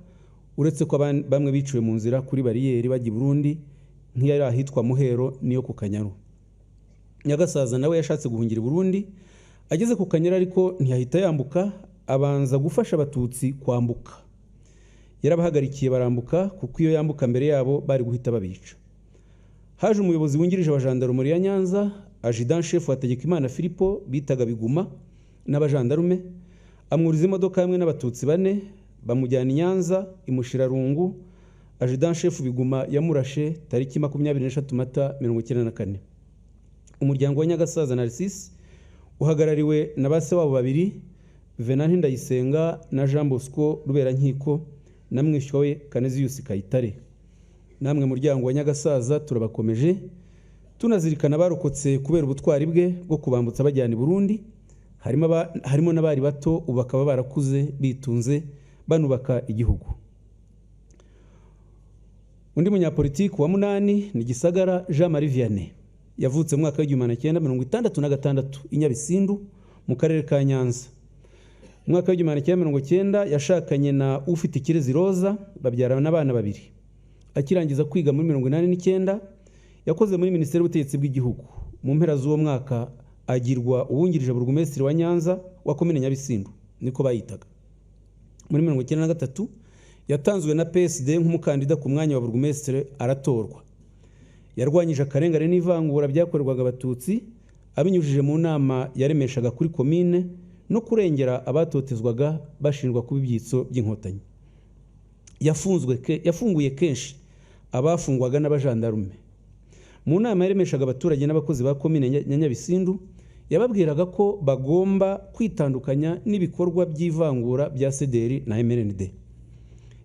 uretse ko bamwe biciwe mu nzira kuri bariyeri bajya i Burundi, nk'iyari ahitwa Muhero niyo ku Kanyaru. Nyagasaza nawe yashatse guhungira i Burundi, ageze ku Kanyaru ariko ntiyahita yambuka, abanza gufasha abatutsi kwambuka. Yarabahagarikiye barambuka, kuko iyo yambuka mbere yabo bari guhita babica. Haje umuyobozi wungirije wa jandarumuri ya Nyanza, Adjudant Chef Hategekimana Filipo bitaga Biguma, n'abajandarume, amwuriza imodoka hamwe n'abatutsi 4, bamujyana i Nyanza imushirarungu. Adjudant Chef Biguma yamurashe tariki 23 Mata 1994. Umuryango wa Nyagasaza Narcisse uhagarariwe na base wabo babiri, Venant Ndayisenga na Jean Bosco Ruberankiko, na mwishywa we Canisius Kayitare. Namwe muryango wa Nyagasaza turabakomeje, tunazirikana barokotse kubera ubutwari bwe bwo kubambutsa bajyana i Burundi. Harimo n'abari bato, ubu bakaba barakuze bitunze banubaka igihugu. Undi munyapolitiki wa 8 ni Gisagara Jean Marie Vianney, yavutse mu mwaka w'1966 i Nyabisindu mu karere ka Nyanza. mu mwaka w'igihumbi kimwe magana cyenda yashakanye na ufite ikirezi Roza babyarana n'abana babiri. Akirangiza kwiga muri 1989 yakoze muri Minisiteri y'Ubutegetsi bw'Igihugu. Mu mpera z'uwo mwaka agirwa uwungirije burugumesitiri wa Nyanza wa komine Nyabisindu niko bayitaga. Muri 1993 yatanzwe na PSD nk'umukandida ku mwanya wa burugumesitiri aratorwa. Yarwanyije akarengane n'ivangura byakorerwaga abatutsi abinyujije mu nama yaremeshaga kuri komine no kurengera abatotezwaga bashinjwa kuba ibyitso by'inkotanyi. Yafunguye kenshi abafungwaga n'abajandarume. Mu nama yaremeshaga abaturage n'abakozi ba komine Nyabisindu yababwiraga ko bagomba kwitandukanya n'ibikorwa by'ivangura bya CDR na MRND.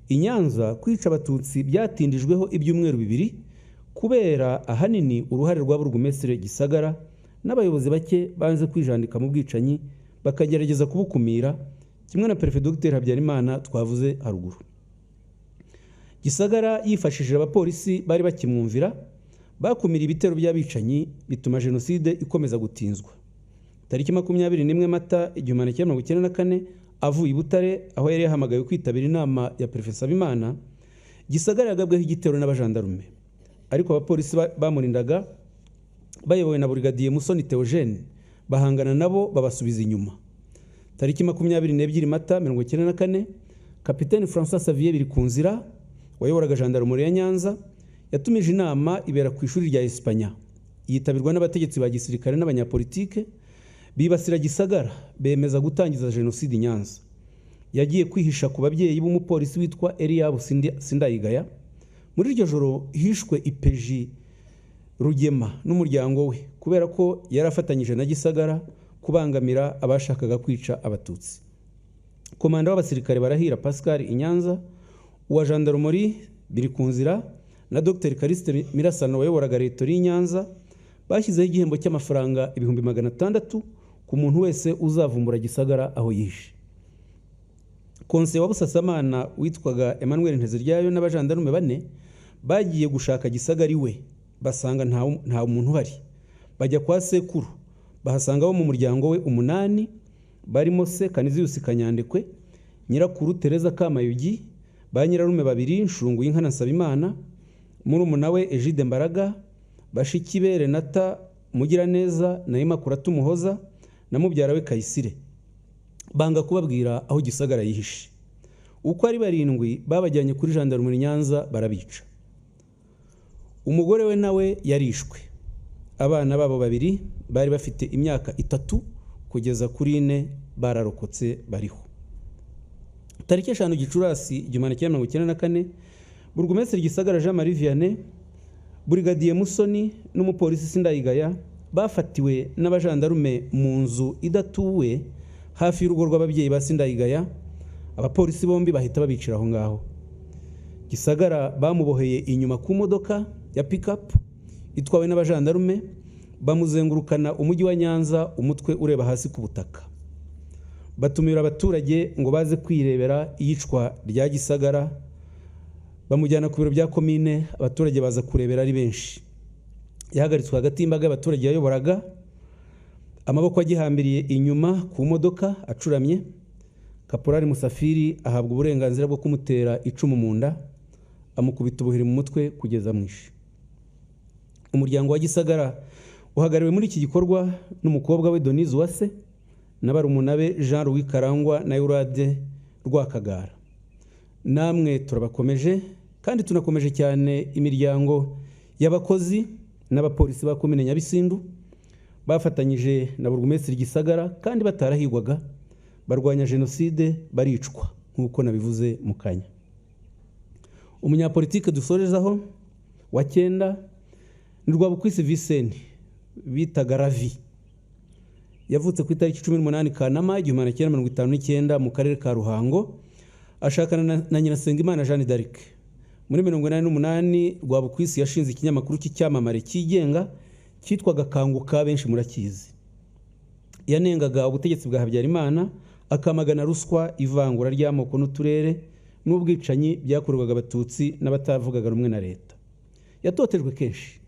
I Nyanza kwica abatutsi byatindijweho ibyumweru 2 kubera ahanini uruhare rwa burugumesitiri Gisagara n'abayobozi bake banze kwijandika mu bwicanyi bakagerageza kubukumira, kimwe na Prefet Dr Habyarimana twavuze haruguru. Gisagara yifashishije abapolisi bari bakimwumvira bakumira ibitero by'abicanyi bituma jenoside ikomeza gutinzwa. Tariki 21 Mata 1994 avuye i Butare aho yari yahamagaye kwitabira inama ya Prefet Sabimana, Gisagara yagabweho igitero n'abajandarume, ariko abapolisi bamurindaga bayobowe na Brigadier Musoni Theogene bahangana nabo babasubiza inyuma. Tariki 22 Mata 1994 Kapiteni François Xavier Birikunzira wayoboraga gendarmerie ya Nyanza yatumije inama ibera ku ishuri rya Espanya, yitabirwa n'abategetsi ba gisirikare n'abanyapolitike bibasira Gisagara bemeza gutangiza jenoside Nyanza. Yagiye kwihisha ku babyeyi b'umupolisi witwa Eliab Sindayigaya. Muri iryo joro hishwe ipeji Rugema n'umuryango we kubera ko yarafatanyije na Gisagara kubangamira abashakaga kwica abatutsi. Komanda w'abasirikare Barahira Pascal Inyanza, uwa gendarmerie Birikunzira na Dr Kariste Mirasano wayoboraga Leta y'Inyanza bashyizeho igihembo cy'amafaranga 600 ku muntu wese uzavumbura Gisagara aho yishe. Konse wa Busasamana witwaga Emmanuel Nteziryayo n'abajandarume 4 bagiye gushaka Gisagara iwe basanga nta muntu uhari. Bajya kwa sekuru bahasanga bo mu muryango we 8 barimo se Kanizius Kanyandekwe, nyirakuru Tereza Kamayugi, ba nyirarume 2 Nshungu y'Inka na Nsabimana, murumuna we Egide Mbaraga, bashiki be Renata Mugiraneza na Imakura Tumuhoza na mubyara we Kayisire. Banga kubabwira aho Gisagara yihishe. Uko ari 7 babajyanye kuri gendarmerie Nyanza barabica. Umugore we nawe yarishwe. Abana babo 2 bari bafite imyaka 3 kugeza kuri 4 bararokotse bariho. Tariki 5 Gicurasi 1994 burugumesitiri Gisagara Jean Marie Vianney, Brigadier Musoni n'umupolisi Sindayigaya bafatiwe n'abajandarume mu nzu idatuwe hafi y'urugo rw'ababyeyi ba Sindayigaya. Abapolisi bombi bahita babicira aho ngaho. Gisagara bamuboheye inyuma ku modoka ya pick-up itwawe n'abajandarume, bamuzengurukana umujyi wa Nyanza umutwe ureba hasi ku butaka. Batumira abaturage ngo baze kwirebera iyicwa rya Gisagara, bamujyana ku biro bya komine, abaturage baza kurebera ari benshi. Yahagaritswe hagati y'imbaga y'abaturage yayoboraga, amaboko agihambiriye inyuma ku modoka acuramye. Kaporari Musafiri ahabwa uburenganzira bwo kumutera icumu mu nda, amukubita ubuhiri mu mutwe kugeza mwishe. Umuryango wa Gisagara uhagariwe muri iki gikorwa n'umukobwa we Denise Uwase na barumuna be Jean Louis Karangwa na Eurade Rwakagara. Namwe turabakomeje kandi tunakomeje cyane imiryango y'abakozi n'abapolisi ba komine Nyabisindu bafatanyije na burugumesitiri Gisagara kandi batarahigwaga barwanya jenoside baricwa nkuko nabivuze mu kanya. Umunyapolitike dusorezaho wa 9 ni Rwabukwisi Vicente bitaga Ravi. Yavutse ku itariki 18 Kanama 1959 mu karere ka Ruhango, ashakana na Nyirasengimana Jeanne d'Arc. Muri 1988 Rwabukwisi yashinze ikinyamakuru cy'icyamamare cyigenga cyitwaga Kanguka, benshi murakizi. Yanengaga ubutegetsi bwa Habyarimana, akamagana ruswa, ivangura ry'amoko n'uturere n'ubwicanyi byakorwaga abatutsi n'abatavugaga rumwe na leta. Yatotejwe kenshi,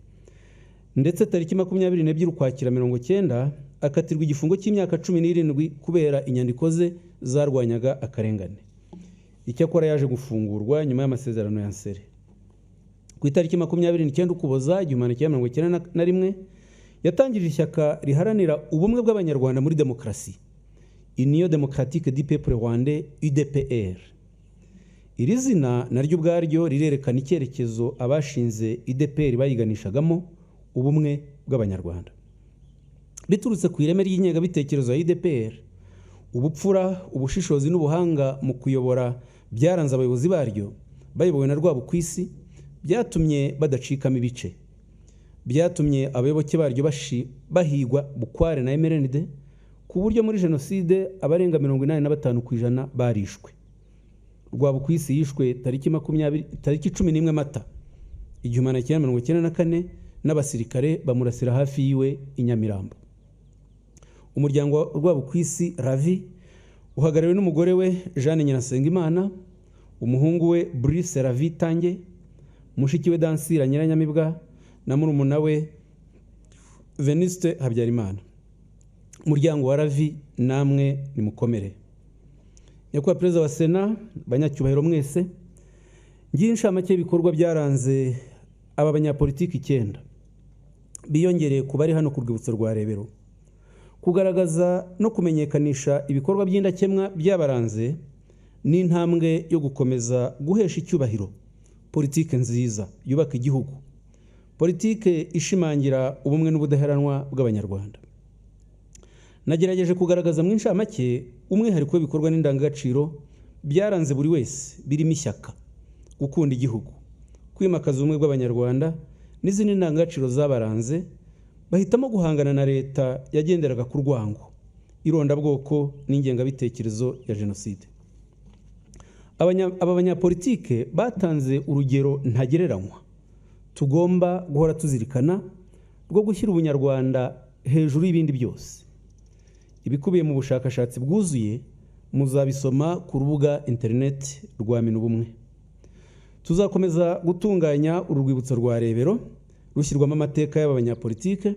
ndetse tariki 22 Ukwakira 1990 akatirwa igifungo cy'imyaka 17 kubera inyandiko ze zarwanyaga akarengane. Icyakora yaje gufungurwa nyuma y'amasezerano ya Nsere. Ku itariki 29 Ukuboza 1991 yatangije ishyaka riharanira ubumwe bw'abanyarwanda muri demokarasi, Union Démocratique du Peuple Rwandais, UDPR. Iri zina naryo ubwaryo rirerekana icyerekezo abashinze UDPR bayiganishagamo ubumwe bw'abanyarwanda. Biturutse ku ireme ry'ingengabitekerezo ya UDPR, ubupfura, ubushishozi n'ubuhanga mu kuyobora byaranze abayobozi baryo bayobowe na Rwabukwisi, byatumye badacikamo ibice. Byatumye abayoboke baryo bahigwa bukware na MRND, ku buryo muri jenoside abarenga 85% barishwe. Rwabukwisi yishwe tariki 11 Mata 1994 n'abasirikare bamurasira hafi yiwe i Nyamirambo. Umuryango wa Rwabukwisi Ravi uhagarariwe n'umugore we Jeanne Nyirasengimana, umuhungu we Brice Ravi Tange, mushiki we Dansira Nyiranyamibwa na murumuna we Venuste Habyarimana. Umuryango wa Ravi namwe nimukomere. Nyakubahwa Perezida wa Sena, banyacyubahiro mwese, ngiye inshamake ibikorwa byaranze aba banyapolitiki 9 biyongereye ku bari hano ku rwibutso rwa Rebero, kugaragaza no kumenyekanisha ibikorwa by'indakemwa byabaranze n'intambwe yo gukomeza guhesha icyubahiro politike nziza yubaka igihugu, politike ishimangira ubumwe n'ubudaheranwa bw'abanyarwanda. Nagerageje kugaragaza mu inshamake umwihariko w'ibikorwa n'indangagaciro byaranze buri wese, birimo ishyaka, gukunda igihugu, kwimakaza ubumwe bw'abanyarwanda n'izindi ndangagaciro zabaranze, bahitamo guhangana na leta yagenderaga ku rwango, irondabwoko n'ingengabitekerezo ya jenoside. Aba banyapolitike batanze urugero ntagereranywa tugomba guhora tuzirikana rwo gushyira ubunyarwanda hejuru y'ibindi byose. Ibikubiye mu bushakashatsi bwuzuye muzabisoma ku rubuga internet rwa Minubumwe. Tuzakomeza gutunganya urwibutso rwa Rebero rushyirwamo amateka y'aba banyapolitike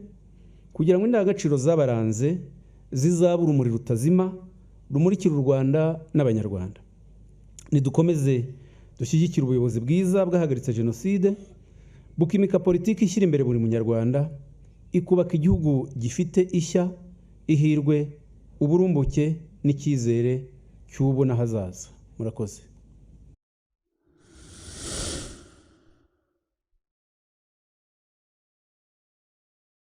kugira ngo indangagaciro zabaranze zizabura umuriro utazima rumurikira u Rwanda n'abanyarwanda. Nidukomeze dushyigikira ubuyobozi bwiza bwahagaritse jenoside, bukimika politiki ishyira imbere buri munyarwanda, ikubaka igihugu gifite ishya, ihirwe, uburumbuke n'icyizere cy'ubu n'ahazaza. Murakoze.